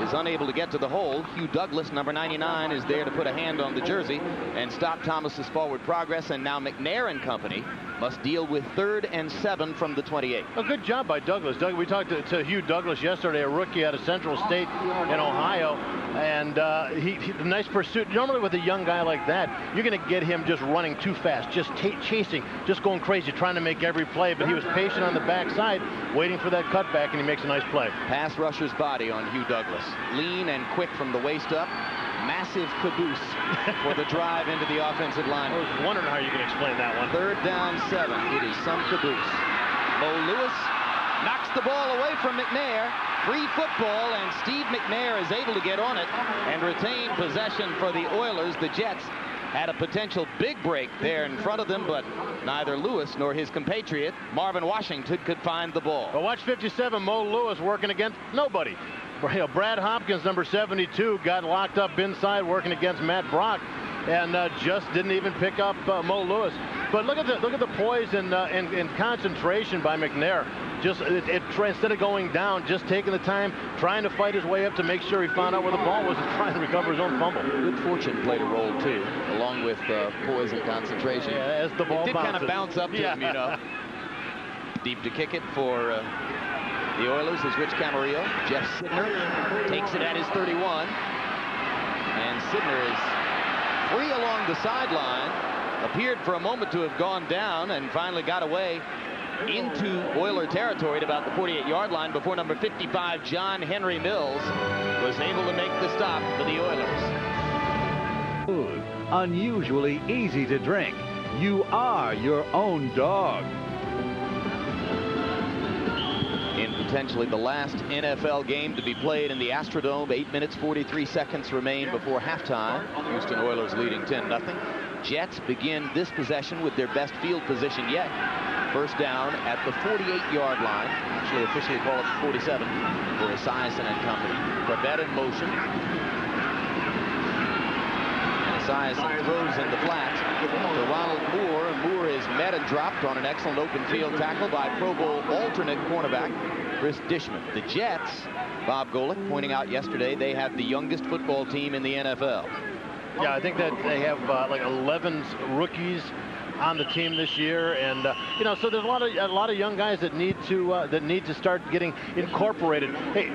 is unable to get to the hole. Hugh Douglas, number 99, is there to put a hand on the jersey and stop Thomas's forward progress, and now McNair and company must deal with 3rd and 7 from the 28. A good job by Douglas. We talked to Hugh Douglas yesterday, a rookie out of Central State in Ohio, and he a nice pursuit. Normally with a young guy like that, you're going to get him just running too fast, just chasing, just going crazy, trying to make every play, but he was patient on the backside, waiting for that cutback, and he makes a nice play. Pass rusher's body on Hugh Douglas. Lean and quick from the waist up. Massive caboose for the drive into the offensive line. I was wondering how you can explain that one. 3rd down 7. It is some caboose. Mo Lewis knocks the ball away from McNair. Free football, and Steve McNair is able to get on it and retain possession for the Oilers. The Jets had a potential big break there in front of them, but neither Lewis nor his compatriot, Marvin Washington, could find the ball. Well, watch 57, Mo Lewis working against nobody. Brad Hopkins, number 72, got locked up inside working against Matt Brock, and just didn't even pick up Mo Lewis. But look at the poise and concentration by McNair. Just instead of going down, just taking the time, trying to fight his way up to make sure he found out where the ball was and trying to recover his own fumble. Good fortune played a role too, along with poise and concentration. Yeah, as the ball it did kind of bounce up to him, you know. Deep to kick it for the Oilers is Rich Camarillo. Jeff Sidner takes it at his 31. And Sidner is free along the sideline. Appeared for a moment to have gone down and finally got away into Oiler territory at about the 48-yard line before number 55, John Henry Mills, was able to make the stop for the Oilers. Food, unusually easy to drink. You are your own dog. In potentially the last NFL game to be played in the Astrodome, 8 minutes 43 seconds remain before halftime. Houston Oilers leading 10-0. Jets begin this possession with their best field position yet. First down at the 48-yard line. Actually, officially call it the 47 for Esiason and company. Corbett in motion. And Esiason throws in the flat to Ronald Moore. Moore is met and dropped on an excellent open field tackle by Pro Bowl alternate cornerback Chris Dishman. The Jets, Bob Golick pointing out yesterday, they have the youngest football team in the NFL. Yeah, I think that they have like 11 rookies on the team this year, and you know, so there's a lot of young guys that need to start getting incorporated. Hey,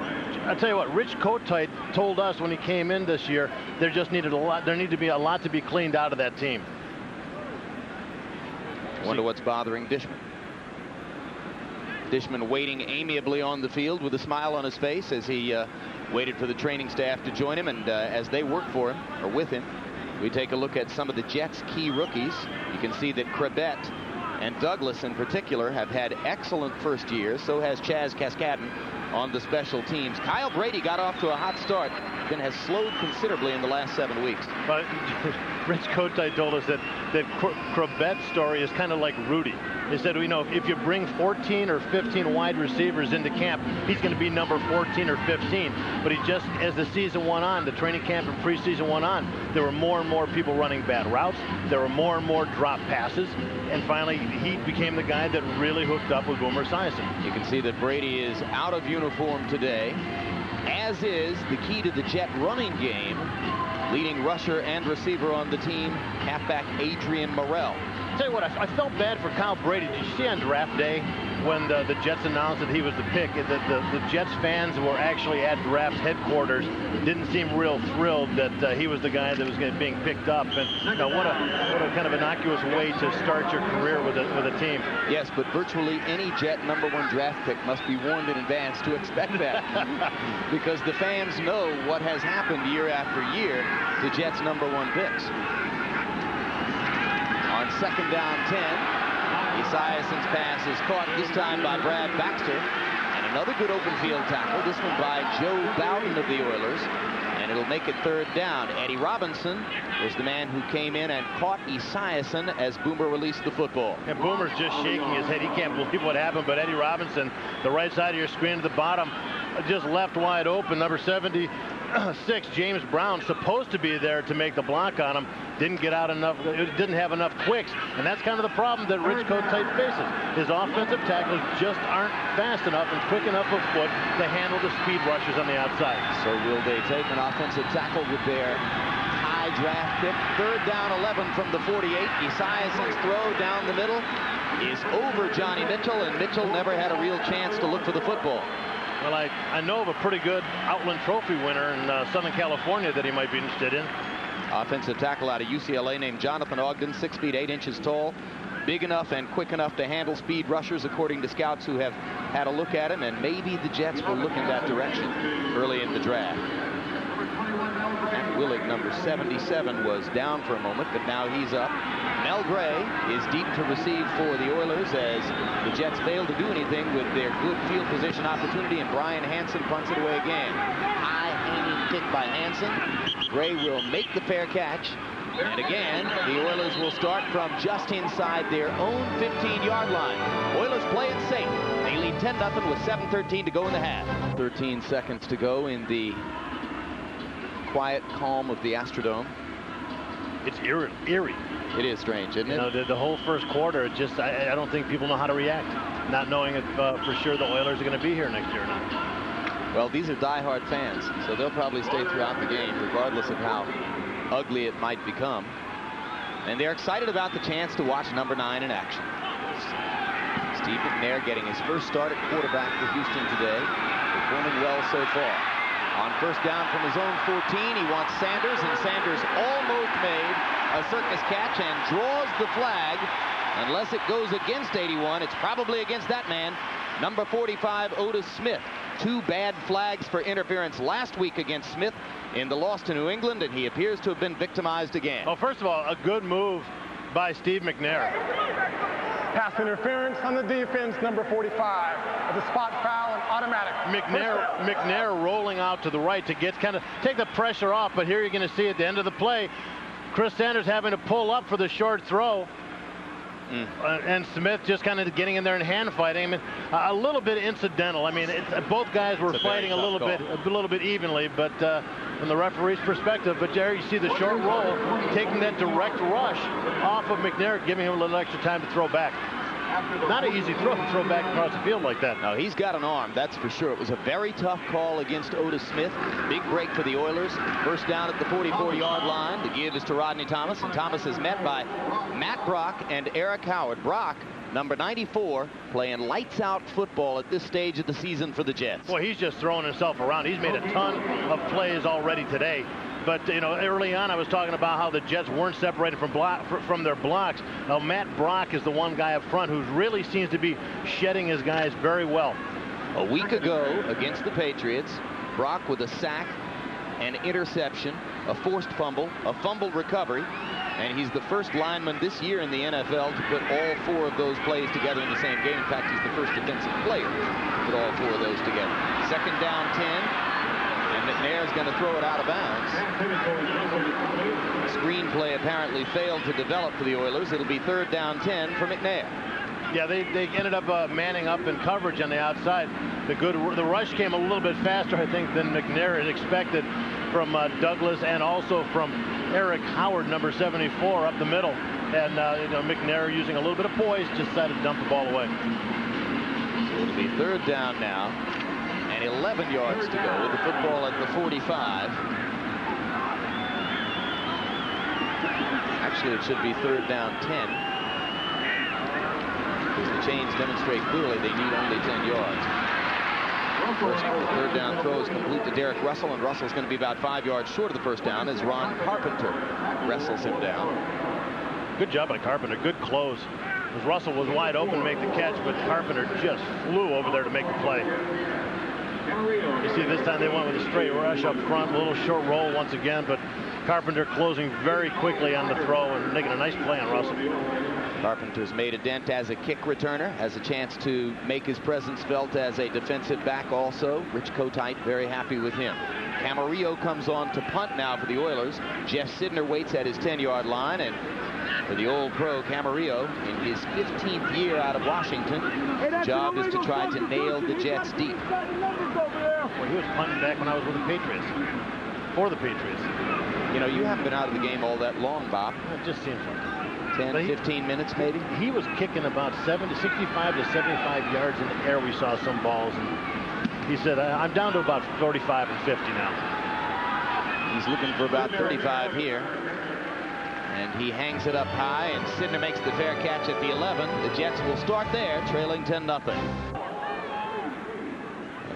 I'll tell you what, Rich Kotite told us when he came in this year, there needed to be a lot to be cleaned out of that team. Wonder what's bothering Dishman. Dishman waiting amiably on the field with a smile on his face as he waited for the training staff to join him, and as they work for him or with him, we take a look at some of the Jets' key rookies. You can see that Corbett and Douglas in particular have had excellent first years. So has Chaz Cascadden on the special teams. Kyle Brady got off to a hot start, then has slowed considerably in the last 7 weeks. But Rich Kotite told us that Corbett's story is kind of like Rudy. They said, you know, if you bring 14 or 15 wide receivers into camp, he's going to be number 14 or 15. But he just, as the season went on, the training camp and preseason went on, there were more and more people running bad routes. There were more and more drop passes. And finally, he became the guy that really hooked up with Boomer Esiason. You can see that Brady is out of uniform today, as is the key to the Jet running game, leading rusher and receiver on the team, halfback Adrian Morrell. I'll tell you what, I felt bad for Kyle Brady. Did you see on draft day when the Jets announced that he was the pick, the Jets fans were actually at draft headquarters, didn't seem real thrilled that he was the guy that was being picked up. And you know, what a kind of innocuous way to start your career with a team. Yes, but virtually any Jet #1 draft pick must be warned in advance to expect that. Because the fans know what has happened year after year to Jets #1 picks. On second down 10, Esiason's pass is caught this time by Brad Baxter. And another good open field tackle, this one by Joe Bowden of the Oilers. And it'll make it third down. Eddie Robinson was the man who came in and caught Esiason as Boomer released the football. And Boomer's just shaking his head. He can't believe what happened, but Eddie Robinson, the right side of your screen at the bottom, just left wide open. Number 76, James Brown, supposed to be there to make the block on him. Didn't get out enough, didn't have enough quicks. And that's kind of the problem that Rich Kotite faces. His offensive tackles just aren't fast enough and quick enough of foot to handle the speed rushers on the outside. So will they take an offensive tackle with their high draft pick? Third down 11 from the 48. Esiason's throw down the middle is over Johnny Mitchell, and Mitchell never had a real chance to look for the football. Well, I know of a pretty good Outland Trophy winner in Southern California that he might be interested in. Offensive tackle out of UCLA named Jonathan Ogden, 6 feet 8 inches tall, big enough and quick enough to handle speed rushers, according to scouts who have had a look at him, and maybe the Jets will look in that direction early in the draft. Matt Willig, number 77, was down for a moment, but now he's up. Mel Gray is deep to receive for the Oilers as the Jets fail to do anything with their good field position opportunity, and Brian Hansen punts it away again. High hanging kick by Hansen. Gray will make the fair catch. And again, the Oilers will start from just inside their own 15-yard line. Oilers play it safe. They lead 10-0 with 7:13 to go in the half. 13 seconds to go in the quiet calm of the Astrodome. It's eerie. It is strange, isn't it? You know, the whole first quarter, it just, I don't think people know how to react, not knowing if for sure the Oilers are going to be here next year or not. Well, these are diehard fans, so they'll probably stay throughout the game, regardless of how ugly it might become. And they're excited about the chance to watch number 9 in action. Steve McNair getting his first start at quarterback for Houston today, performing well so far. On first down from his own 14, he wants Sanders, and Sanders almost made a circus catch and draws the flag. Unless it goes against 81, it's probably against that man, number 45, Otis Smith. 2 bad flags for interference last week against Smith in the loss to New England, and he appears to have been victimized again. Well, first of all, a good move by Steve McNair. Pass interference on the defense, number 45. It's a spot foul and automatic. McNair rolling out to the right to get take the pressure off, but here you're going to see at the end of the play, Chris Sanders having to pull up for the short throw. And Smith just kind of getting in there and hand fighting. I mean, a little bit incidental. I mean, both guys were fighting a little bit evenly, but from the referee's perspective. But there you see the short roll, taking that direct rush off of McNair, giving him a little extra time to throw back. Not an easy throw back across the field like that. No, he's got an arm, that's for sure. It was a very tough call against Otis Smith. Big break for the Oilers. First down at the 44-yard line. The give is to Rodney Thomas, and Thomas is met by Matt Brock and Eric Howard. Brock, number 94, playing lights-out football at this stage of the season for the Jets. Boy, he's just throwing himself around. He's made a ton of plays already today. But, you know, early on I was talking about how the Jets weren't separated from their blocks. Now, Matt Brock is the one guy up front who really seems to be shedding his guys very well. A week ago against the Patriots, Brock with a sack, an interception, a forced fumble, a fumbled recovery, and he's the first lineman this year in the NFL to put all 4 of those plays together in the same game. In fact, he's the first defensive player to put all 4 of those together. Second down 10. McNair's going to throw it out of bounds. Screenplay apparently failed to develop for the Oilers. It'll be third down 10 for McNair. Yeah, they ended up manning up in coverage on the outside. The rush came a little bit faster, I think, than McNair had expected from Douglas and also from Eric Howard, number 74, up the middle. And you know, McNair, using a little bit of poise, just decided to dump the ball away. So it'll be third down now. And 11 yards to go with the football at the 45. Actually, it should be third down 10. Because the chains demonstrate clearly they need only 10 yards. First, the third down throw is complete to Derek Russell, and Russell's going to be about 5 yards short of the first down as Ron Carpenter wrestles him down. Good job by Carpenter. Good close. As Russell was wide open to make the catch, but Carpenter just flew over there to make the play. You see this time they went with a straight rush up front, a little short roll once again, but Carpenter closing very quickly on the throw and making a nice play on Russell. Carpenter's made a dent as a kick returner, has a chance to make his presence felt as a defensive back also. Rich Kotite very happy with him. Camarillo comes on to punt now for the Oilers. Jeff Sidner waits at his 10-yard line, and for the old pro, Camarillo, in his 15th year out of Washington, his job is to try to nail the Jets deep. Well, he was punting back when I was with the Patriots, for the Patriots. You know, you haven't been out of the game all that long, Bob. It just seems like it. 10, 15 minutes maybe? He was kicking about 65 to 75 yards in the air. We saw some balls, and he said, I'm down to about 45 and 50 now. He's looking for about 35 here. And he hangs it up high, and Sidner makes the fair catch at the 11. The Jets will start there, trailing 10-0.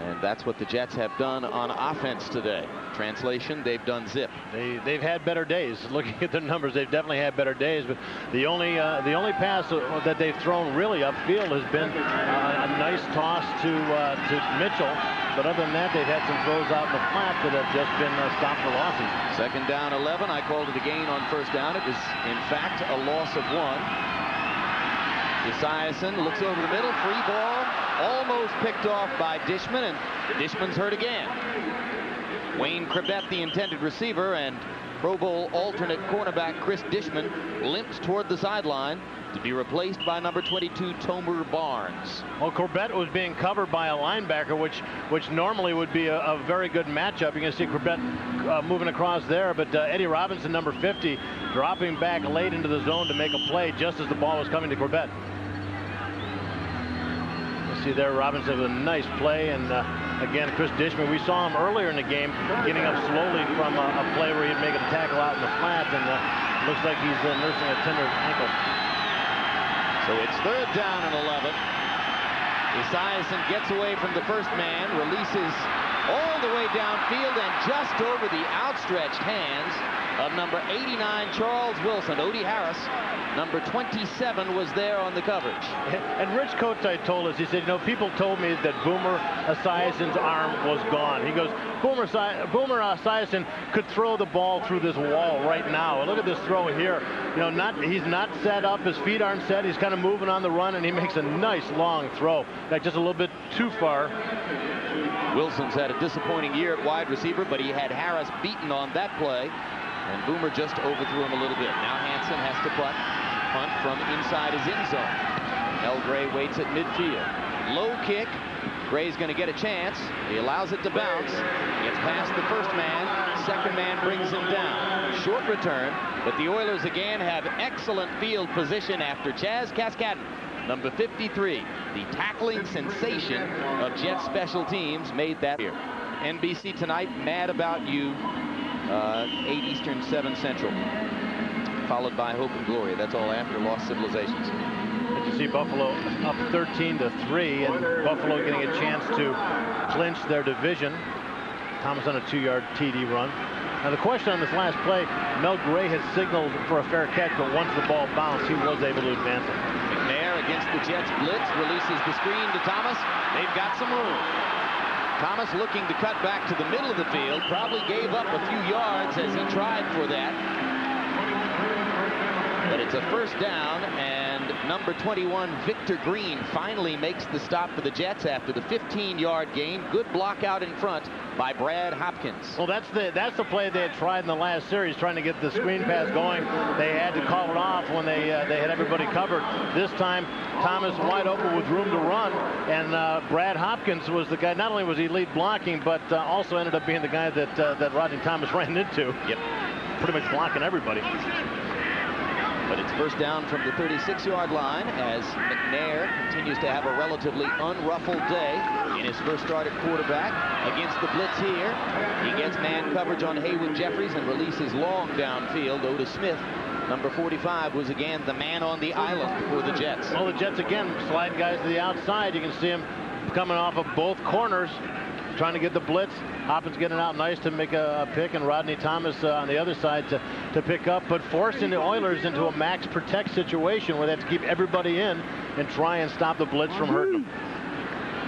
And that's what the Jets have done on offense today. Translation, they've done zip. They've had better days. Looking at their numbers, they've definitely had better days. But the only pass that they've thrown really upfield has been a nice toss to Mitchell. But other than that, they've had some throws out in the flat that have just been stopped for losses. Second down 11. I called it a gain on first down. It was, in fact, a loss of 1. Esiason looks over the middle. Free ball. Almost picked off by Dishman, and Dishman's hurt again. Wayne Krebet, the intended receiver, and Pro Bowl alternate cornerback Chris Dishman limps toward the sideline to be replaced by number 22 Tomer Barnes. Well, Krebet was being covered by a linebacker, which normally would be a very good matchup. You're going to see Krebet moving across there, but Eddie Robinson, number 50, dropping back late into the zone to make a play just as the ball was coming to Krebet. You see there, Robinson with a nice play, and again, Chris Dishman, we saw him earlier in the game getting up slowly from a play where he'd make a tackle out in the flat, and looks like he's nursing a tender ankle. So it's third down and 11. Esiason gets away from the first man, releases all the way downfield and just over the outstretched hands of number 89 Charles Wilson. Odie Harris, number 27, was there on the coverage. And Rich Kotite told us, he said, you know, people told me that Boomer Esiason's arm was gone. He goes, Boomer Esiason could throw the ball through this wall right now. Look at this throw here. You know, he's not set up. His feet aren't set. He's kind of moving on the run, and he makes a nice long throw. Like just a little bit too far. Wilson's had a disappointing year at wide receiver, but he had Harris beaten on that play, and Boomer just overthrew him a little bit. Now Hansen has to punt from inside his end zone. Mel Gray waits at midfield. Low kick. Gray's going to get a chance. He allows it to bounce. Gets past the first man. Second man brings him down. Short return, but the Oilers again have excellent field position after Chaz Kaskadden, number 53, the tackling sensation of Jets special teams, made that here. NBC Tonight, Mad About You, 8 Eastern, 7 Central, followed by Hope and Glory. That's all after Lost Civilizations. But you see Buffalo up 13-3, and Buffalo getting a chance to clinch their division. Thomas on a 2-yard TD run. Now the question on this last play, Mel Gray had signaled for a fair catch, but once the ball bounced, he was able to advance it. McNair against the Jets blitz, releases the screen to Thomas. They've got some room. Thomas looking to cut back to the middle of the field, probably gave up a few yards as he tried for that. But it's a first down, and number 21, Victor Green, finally makes the stop for the Jets after the 15-yard gain. Good block out in front by Brad Hopkins. Well, that's the play they had tried in the last series, trying to get the screen pass going. They had to call it off when they had everybody covered. This time, Thomas wide open with room to run, and Brad Hopkins was the guy. Not only was he lead blocking, but also ended up being the guy that Rodney Thomas ran into. Yep. Pretty much blocking everybody. But it's first down from the 36-yard line as McNair continues to have a relatively unruffled day in his first start at quarterback. Against the blitz here, he gets man coverage on Haywood Jeffries and releases long downfield. Otis Smith, number 45, was again the man on the island for the Jets. Well, the Jets again slide guys to the outside. You can see him coming off of both corners, trying to get the blitz. Hopkins getting out nice to make a pick, and Rodney Thomas on the other side to pick up, but forcing the Oilers into a max protect situation where they have to keep everybody in and try and stop the blitz from hurting them.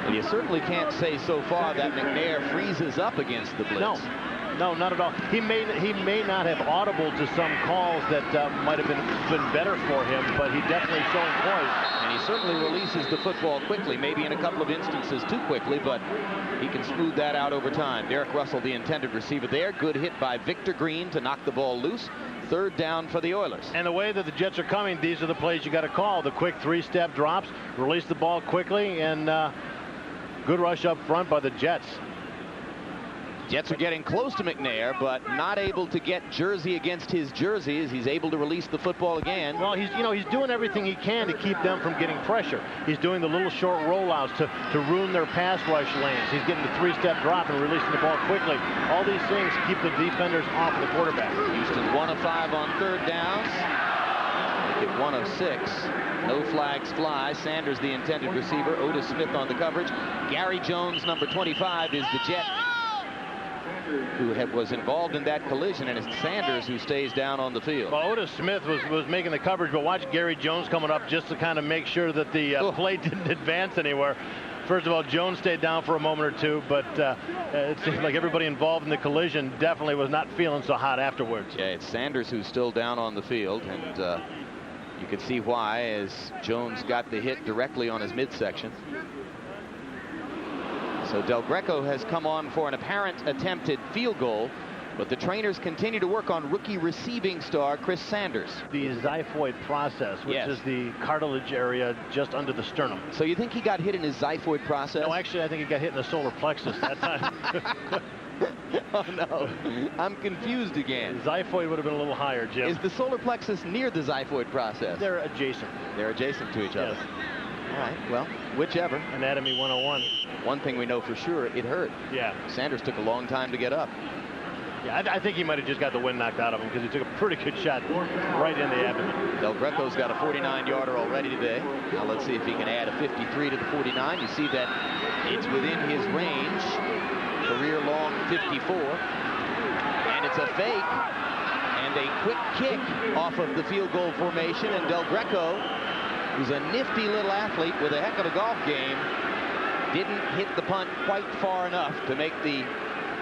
Well, you certainly can't say so far that McNair freezes up against the blitz. No. No, not at all. He may not have audible to some calls that might have been better for him, but he definitely showing poise. And he certainly releases the football quickly, maybe in a couple of instances too quickly, but he can smooth that out over time. Derek Russell, the intended receiver there. Good hit by Victor Green to knock the ball loose. Third down for the Oilers. And the way that the Jets are coming, these are the plays you got to call. The quick three-step drops, release the ball quickly, and good rush up front by the Jets. Jets are getting close to McNair, but not able to get jersey against his jersey as he's able to release the football again. Well, he's doing everything he can to keep them from getting pressure. He's doing the little short rollouts to ruin their pass rush lanes. He's getting the three-step drop and releasing the ball quickly. All these things keep the defenders off of the quarterback. Houston 1 of 5 on third downs. Make it 1 of 6. No flags fly. Sanders, the intended receiver. Otis Smith on the coverage. Gary Jones, number 25, is the Jet who was involved in that collision, and it's Sanders who stays down on the field. Well, Otis Smith was making the coverage, but watch Gary Jones coming up just to kind of make sure that the play didn't advance anywhere. First of all, Jones stayed down for a moment or two, but it seems like everybody involved in the collision definitely was not feeling so hot afterwards. Yeah, it's Sanders who's still down on the field, and you can see why as Jones got the hit directly on his midsection. So Del Greco has come on for an apparent attempted field goal, but the trainers continue to work on rookie receiving star Chris Sanders. The xiphoid process, which is the cartilage area just under the sternum. So you think he got hit in his xiphoid process? No, actually, I think he got hit in the solar plexus that time. Oh, no. I'm confused again. The xiphoid would have been a little higher, Jim. Is the solar plexus near the xiphoid process? They're adjacent. They're adjacent to each other. Yes. All right, well, whichever. Anatomy 101. One thing we know for sure, it hurt. Yeah. Sanders took a long time to get up. Yeah, I think he might have just got the wind knocked out of him because he took a pretty good shot right in the abdomen. Del Greco's got a 49-yarder already today. Now let's see if he can add a 53 to the 49. You see that it's within his range. Career long 54. And it's a fake. And a quick kick off of the field goal formation. And Del Greco, who's a nifty little athlete with a heck of a golf game, didn't hit the punt quite far enough to make the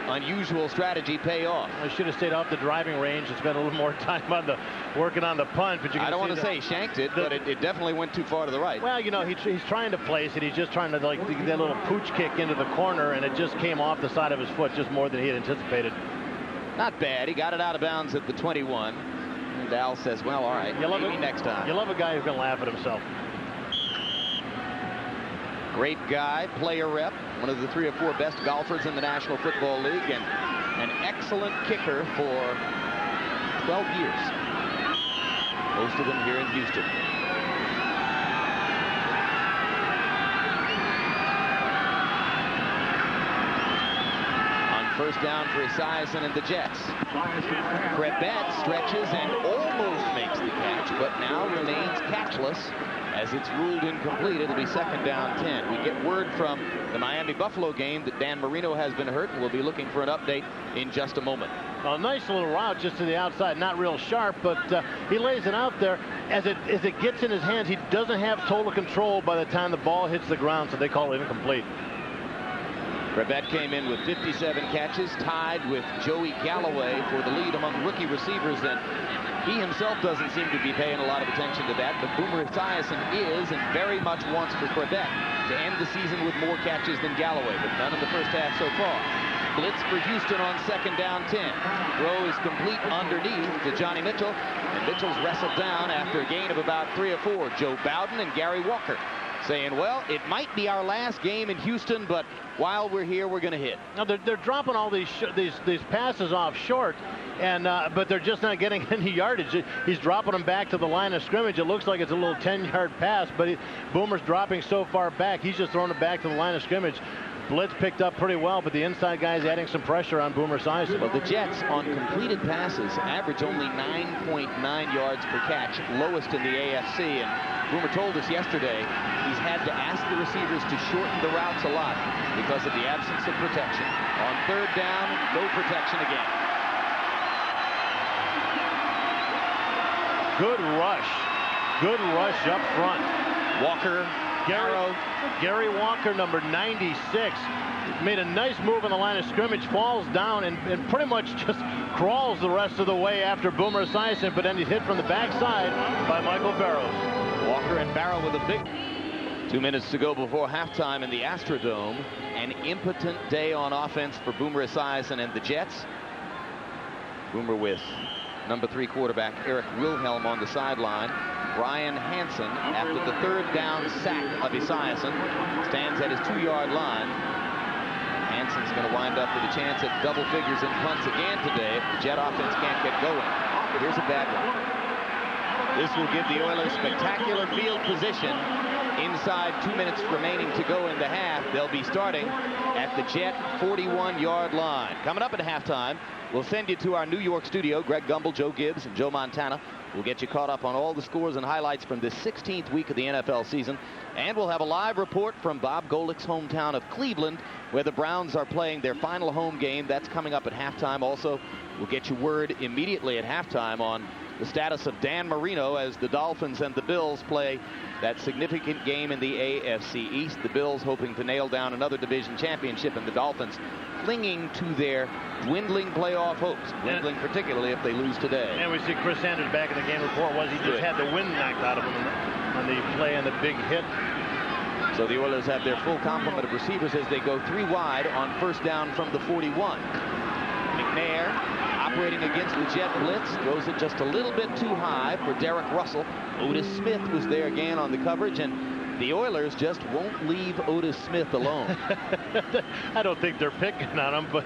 unusual strategy pay off. I should have stayed off the driving range and spent a little more time on working on the punt. But I don't want to say he shanked it, but it definitely went too far to the right. Well, you know, he's trying to place it. He's just trying to like get that little pooch kick into the corner, and it just came off the side of his foot just more than he had anticipated. Not bad. He got it out of bounds at the 21. And Al says, well, all right, maybe next time. You love a guy who's going to laugh at himself. Great guy, player rep, one of the 3 or 4 best golfers in the National Football League, and an excellent kicker for 12 years. Most of them here in Houston. On first down for Esiason and the Jets. Krebet stretches and almost makes the catch, but now remains catchless. As it's ruled incomplete, it'll be second down 10. We get word from the Miami-Buffalo game that Dan Marino has been hurt, and we'll be looking for an update in just a moment. A nice little route just to the outside, not real sharp, but he lays it out there. As it gets in his hands, he doesn't have total control by the time the ball hits the ground, so they call it incomplete. Krebet came in with 57 catches, tied with Joey Galloway for the lead among rookie receivers, and he himself doesn't seem to be paying a lot of attention to that, but Boomer Esiason is, and very much wants for Krebet to end the season with more catches than Galloway, but none in the first half so far. Blitz for Houston on second down 10. Throw is complete underneath to Johnny Mitchell, and Mitchell's wrestled down after a gain of about 3 or 4. Joe Bowden and Gary Walker saying, well, it might be our last game in Houston, but while we're here, we're going to hit. Now they're dropping all these passes off short, and but they're just not getting any yardage. He's dropping them back to the line of scrimmage. It looks like it's a little 10-yard pass, but Boomer's dropping so far back, he's just throwing it back to the line of scrimmage. Blitz picked up pretty well, but the inside guy's adding some pressure on Boomer Esiason. Well, the Jets on completed passes average only 9.9 yards per catch, lowest in the AFC. And Boomer told us yesterday he's had to ask the receivers to shorten the routes a lot because of the absence of protection. On third down, no protection again. Good rush. Good rush up front. Walker Gary Walker, number 96, made a nice move on the line of scrimmage, falls down and pretty much just crawls the rest of the way after Boomer Esiason, but then he's hit from the backside by Michael Barrows. Walker and Barrow with a big... 2 minutes to go before halftime in the Astrodome. An impotent day on offense for Boomer Esiason and the Jets. Boomer with number 3 quarterback Eric Wilhelm on the sideline. Brian Hansen, after the 3rd down sack of Esiason, stands at his 2-yard line. Hansen's going to wind up with a chance at double figures in punts again today if the Jet offense can't get going. Here's a bad one. This will give the Oilers spectacular field position. Inside 2 minutes remaining to go in the half. They'll be starting at the Jet 41-yard line. Coming up at halftime, we'll send you to our New York studio. Greg Gumbel, Joe Gibbs, and Joe Montana will get you caught up on all the scores and highlights from this 16th week of the NFL season. And we'll have a live report from Bob Golick's hometown of Cleveland, where the Browns are playing their final home game. That's coming up at halftime. Also, we'll get you word immediately at halftime on the status of Dan Marino as the Dolphins and the Bills play that significant game in the AFC East. The Bills hoping to nail down another division championship, and the Dolphins clinging to their dwindling playoff hopes, dwindling particularly if they lose today. And we see Chris Sanders back in the game report. He just had the wind knocked out of him on the play and the big hit. So the Oilers have their full complement of receivers as they go 3 wide on 1st down from the 41. McNair operating against the Jet blitz, throws it just a little bit too high for Derek Russell. Otis Smith was there again on the coverage, and the Oilers just won't leave Otis Smith alone. I don't think they're picking on him, but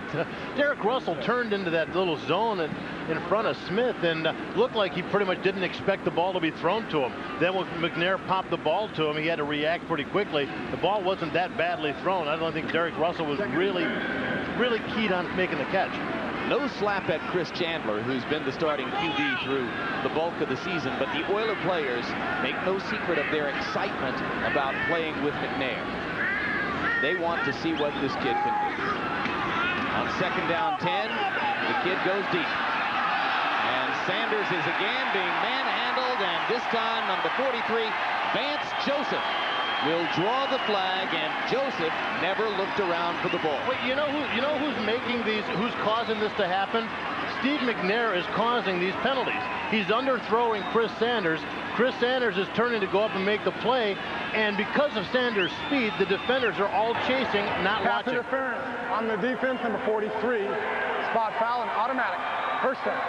Derek Russell turned into that little zone in front of Smith and looked like he pretty much didn't expect the ball to be thrown to him. Then when McNair popped the ball to him, he had to react pretty quickly. The ball wasn't that badly thrown. I don't think Derek Russell was really keyed on making the catch. No slap at Chris Chandler, who's been the starting QB through the bulk of the season, but the Oiler players make no secret of their excitement about playing with McNair. They want to see what this kid can do. On 2nd down 10, the kid goes deep. And Sanders is again being manhandled, and this time number 43, Vance Joseph, will draw the flag, and Joseph never looked around for the ball. Wait, you know who's making these, who's causing this to happen? Steve McNair is causing these penalties. He's underthrowing Chris Sanders. Chris Sanders is turning to go up and make the play, and because of Sanders' speed, the defenders are all chasing, not watching. Interference on the defense, number 43. Spot foul and automatic. 1st down.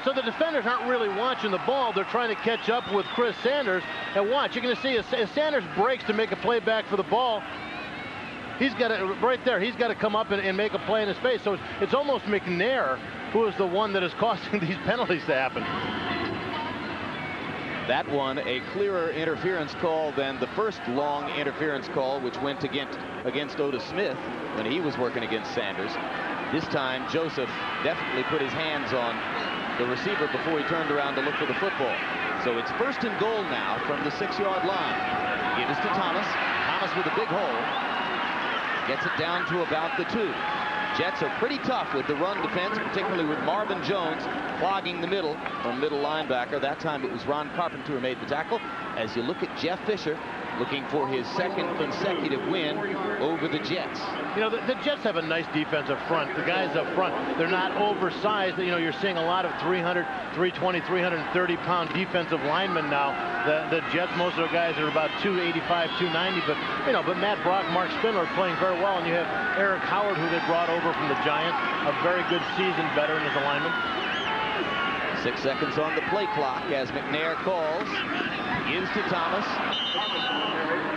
So the defenders aren't really watching the ball. They're trying to catch up with Chris Sanders. And watch, you're going to see as Sanders breaks to make a play back for the ball, he's got to, right there, he's got to come up and make a play in his face. So it's almost McNair who is the one that is causing these penalties to happen. That one a clearer interference call than the first long interference call, which went against Otis Smith when he was working against Sanders. This time, Joseph definitely put his hands on the receiver before he turned around to look for the football. So it's 1st and goal now from the 6-yard line. Gives to Thomas. Thomas with a big hole. Gets it down to about the 2. Jets are pretty tough with the run defense, particularly with Marvin Jones clogging the middle from middle linebacker. That time it was Ron Carpenter who made the tackle. As you look at Jeff Fisher, looking for his 2nd consecutive win over the Jets. You know, the Jets have a nice defensive front. The guys up front, they're not oversized. You know, you're seeing a lot of 300, 320, 330-pound defensive linemen now. The Jets, most of their guys are about 285, 290. But Matt Brock, Mark Spindler are playing very well. And you have Eric Howard, who they brought over from the Giants, a very good seasoned veteran as a lineman. 6 seconds on the play clock as McNair calls. Gives to Thomas.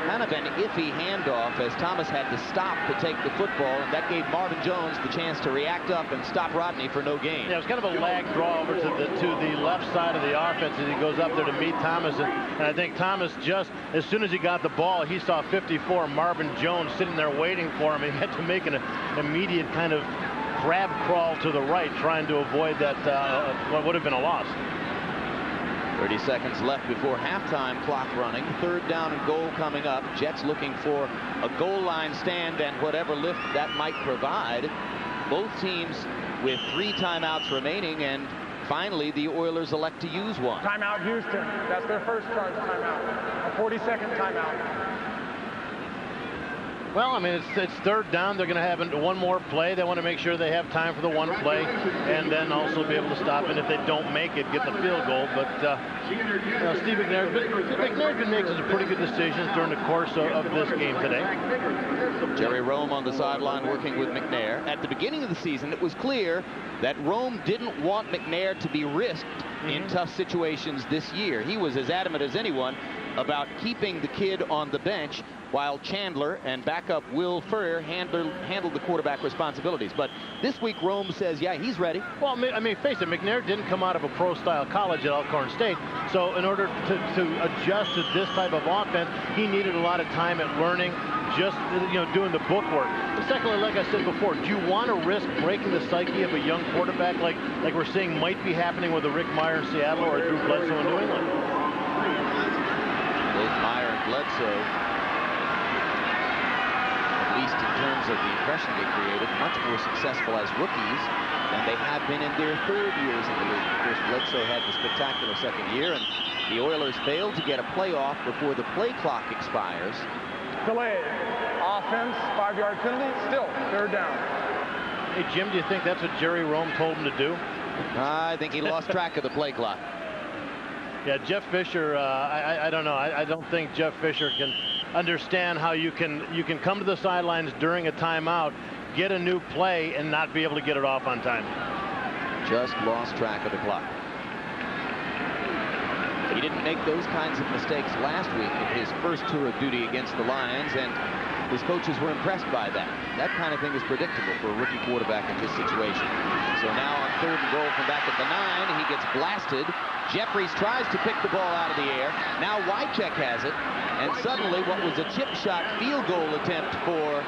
Kind of an iffy handoff as Thomas had to stop to take the football, and that gave Marvin Jones the chance to react up and stop Rodney for no gain. Yeah, it was kind of a lag draw over to the left side of the offense as he goes up there to meet Thomas. And I think Thomas, just as soon as he got the ball, he saw 54 Marvin Jones sitting there waiting for him. He had to make an immediate kind of crab crawl to the right, trying to avoid that what would have been a loss. 30 seconds left before halftime clock running. 3rd down and goal coming up. Jets looking for a goal line stand and whatever lift that might provide. Both teams with 3 timeouts remaining, and finally the Oilers elect to use one. Timeout Houston. That's their first charge timeout. A 40-second timeout. Well, I mean, it's third down. They're going to have one more play. They want to make sure they have time for the one play and then also be able to stop. And if they don't make it, get the field goal. But Steve McNair's been making some pretty good decisions during the course of this game today. Jerry Rome on the sideline working with McNair. At the beginning of the season, it was clear that Rome didn't want McNair to be risked in tough situations this year. He was as adamant as anyone about keeping the kid on the bench while Chandler and backup Will Furrier handled the quarterback responsibilities. But this week, Rome says, yeah, he's ready. Well, I mean, face it, McNair didn't come out of a pro-style college at Alcorn State. So in order to adjust to this type of offense, he needed a lot of time at learning, just doing the book work. And secondly, like I said before, do you want to risk breaking the psyche of a young quarterback like we're seeing might be happening with a Rick Meyer in Seattle or a Drew Bledsoe in New England? Both Meyer and Bledsoe, at least in terms of the impression they created, much more successful as rookies than they have been in their third years in the league. Of course, Bledsoe had the spectacular second year, and the Oilers failed to get a playoff before the play clock expires. Delay. Offense, 5-yard penalty, still third down. Hey, Jim, do you think that's what Jerry Rome told him to do? I think he lost track of the play clock. Yeah, Jeff Fisher, I don't know. I don't think Jeff Fisher can understand how you can come to the sidelines during a timeout, get a new play, and not be able to get it off on time. Just lost track of the clock. He didn't make those kinds of mistakes last week in his first tour of duty against the Lions, and his coaches were impressed by that. That kind of thing is predictable for a rookie quarterback in this situation. So now on third and goal from back at the 9, he gets blasted. Jeffries tries to pick the ball out of the air. Now Wycheck has it, and suddenly what was a chip shot field goal attempt for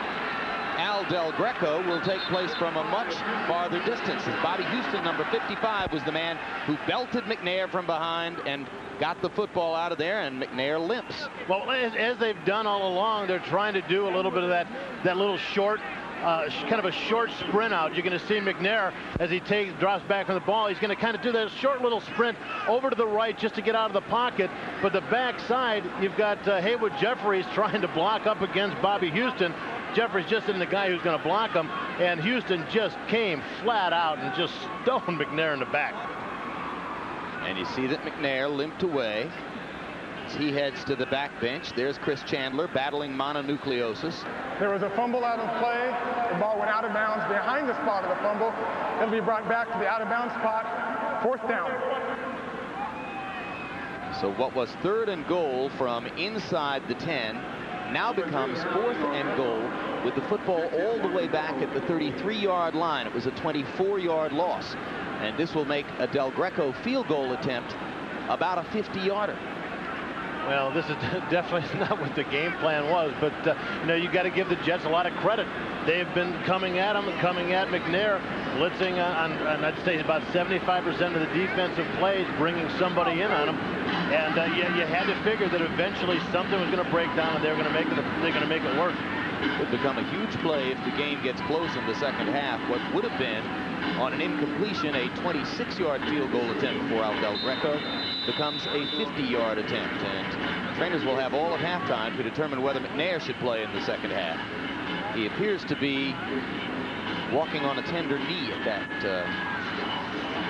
Al Del Greco will take place from a much farther distance. As Bobby Houston, number 55, was the man who belted McNair from behind and got the football out of there, and McNair limps. Well, as they've done all along, they're trying to do a little bit of that little short, kind of a short sprint out. You're going to see McNair as he drops back from the ball. He's going to kind of do that short little sprint over to the right just to get out of the pocket. But the backside, you've got Haywood Jeffries trying to block up against Bobby Houston. Jeffries just isn't the guy who's going to block him, and Houston just came flat out and just stoned McNair in the back. And you see that McNair limped away as he heads to the back bench. There's Chris Chandler battling mononucleosis. There was a fumble out of play. The ball went out of bounds behind the spot of the fumble. It'll be brought back to the out of bounds spot. Fourth down. So what was third and goal from inside the 10 now becomes fourth and goal with the football all the way back at the 33-yard line. It was a 24-yard loss. And this will make a Del Greco field goal attempt about a 50-yarder. Well, this is definitely not what the game plan was, but you got to give the Jets a lot of credit. They've been coming at him, coming at McNair, blitzing on I'd say about 75% of the defensive plays, bringing somebody in on him. And you had to figure that eventually something was going to break down, and they're going to make it work. It would become a huge play if the game gets close in the second half. What would have been, on an incompletion, a 26-yard field goal attempt for Al Del Greco becomes a 50-yard attempt. And trainers will have all of halftime to determine whether McNair should play in the second half. He appears to be walking on a tender knee at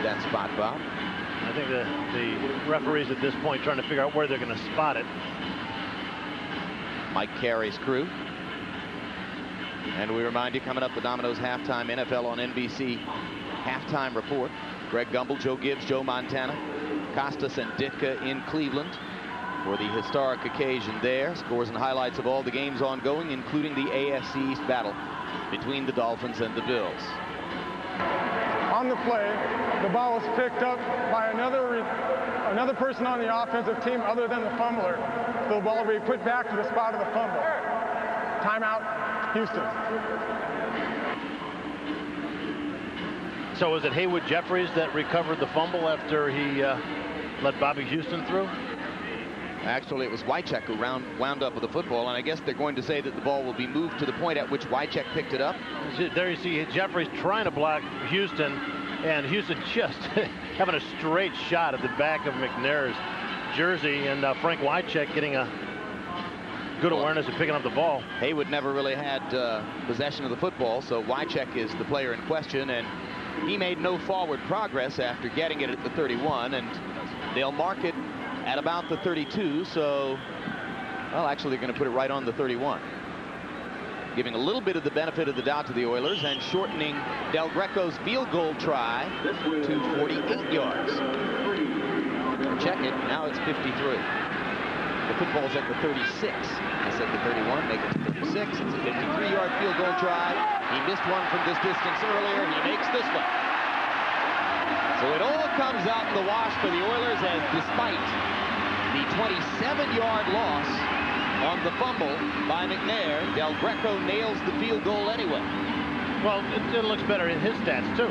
that spot, Bob. I think the referees at this point trying to figure out where they're going to spot it. Mike Carey's crew. And we remind you, coming up, the Domino's halftime NFL on NBC halftime report. Greg Gumbel, Joe Gibbs, Joe Montana, Costas and Ditka in Cleveland for the historic occasion there. Scores and highlights of all the games ongoing, including the AFC East battle between the Dolphins and the Bills. On the play, the ball was picked up by another person on the offensive team other than the fumbler. So the ball will be put back to the spot of the fumble. Timeout, Houston. So was it Haywood Jeffries that recovered the fumble after he let Bobby Houston through? Actually, it was Wycheck who wound up with the football, and I guess they're going to say that the ball will be moved to the point at which Wycheck picked it up. There you see Jeffries trying to block Houston, and Houston just having a straight shot at the back of McNair's jersey, and Frank Wycheck getting a good awareness of picking up the ball. Haywood never really had possession of the football, so Wycheck is the player in question, and he made no forward progress after getting it at the 31, and they'll mark it at about the 32, so, well, actually they're going to put it right on the 31. Giving a little bit of the benefit of the doubt to the Oilers and shortening Del Greco's field goal try to 48 yards. Check it, now it's 53. The football's at the 36. I said the 31, make it to 36. It's a 53-yard field goal try. He missed one from this distance earlier. He makes this one. So it all comes out in the wash for the Oilers, as despite the 27-yard loss on the fumble by McNair, Del Greco nails the field goal anyway. Well, it looks better in his stats too.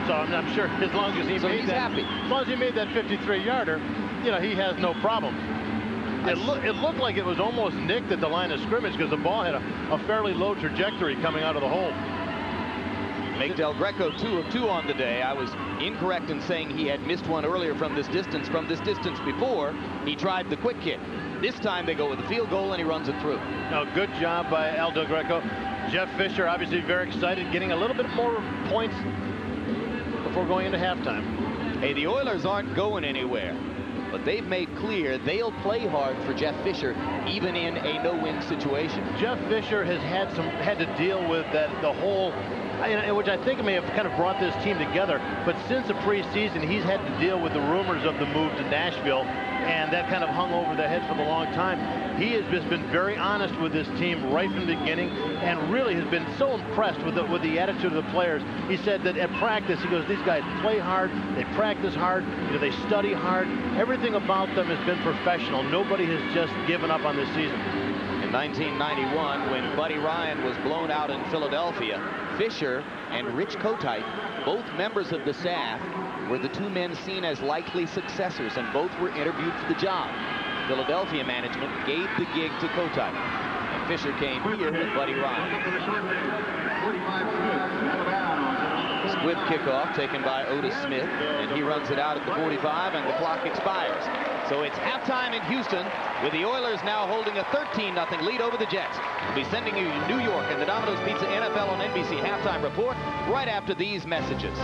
So I'm sure as long as he made that, happy. As long as he made that 53-yarder, you know, he has no problem. It looked like it was almost nicked at the line of scrimmage because the ball had a fairly low trajectory coming out of the hole. Make Del Greco 2 of 2 on the day. I was incorrect in saying he had missed one earlier from this distance. From this distance before, he tried the quick kick. This time they go with the field goal and he runs it through. Now, good job by Al Del Greco. Jeff Fisher obviously very excited, getting a little bit more points before going into halftime. Hey, the Oilers aren't going anywhere, but they've made clear they'll play hard for Jeff Fisher even in a no-win situation. Jeff Fisher has had to deal with the whole, which I think may have kind of brought this team together. But since the preseason, he's had to deal with the rumors of the move to Nashville, and that kind of hung over their heads for a long time. He has just been very honest with this team right from the beginning, and really has been so impressed with the attitude of the players. He said that at practice, he goes, these guys play hard, they practice hard, they study hard. Everything about them has been professional. Nobody has just given up on this season. In 1991, when Buddy Ryan was blown out in Philadelphia, Fisher and Rich Kotite, both members of the staff, were the two men seen as likely successors, and both were interviewed for the job. Philadelphia management gave the gig to Kotite, and Fisher came here with Buddy Ryan. Squib kickoff taken by Otis Smith, and he runs it out at the 45, and the clock expires. So it's halftime in Houston, with the Oilers now holding a 13-0 lead over the Jets. We'll be sending you to New York and the Domino's Pizza NFL on NBC halftime report right after these messages.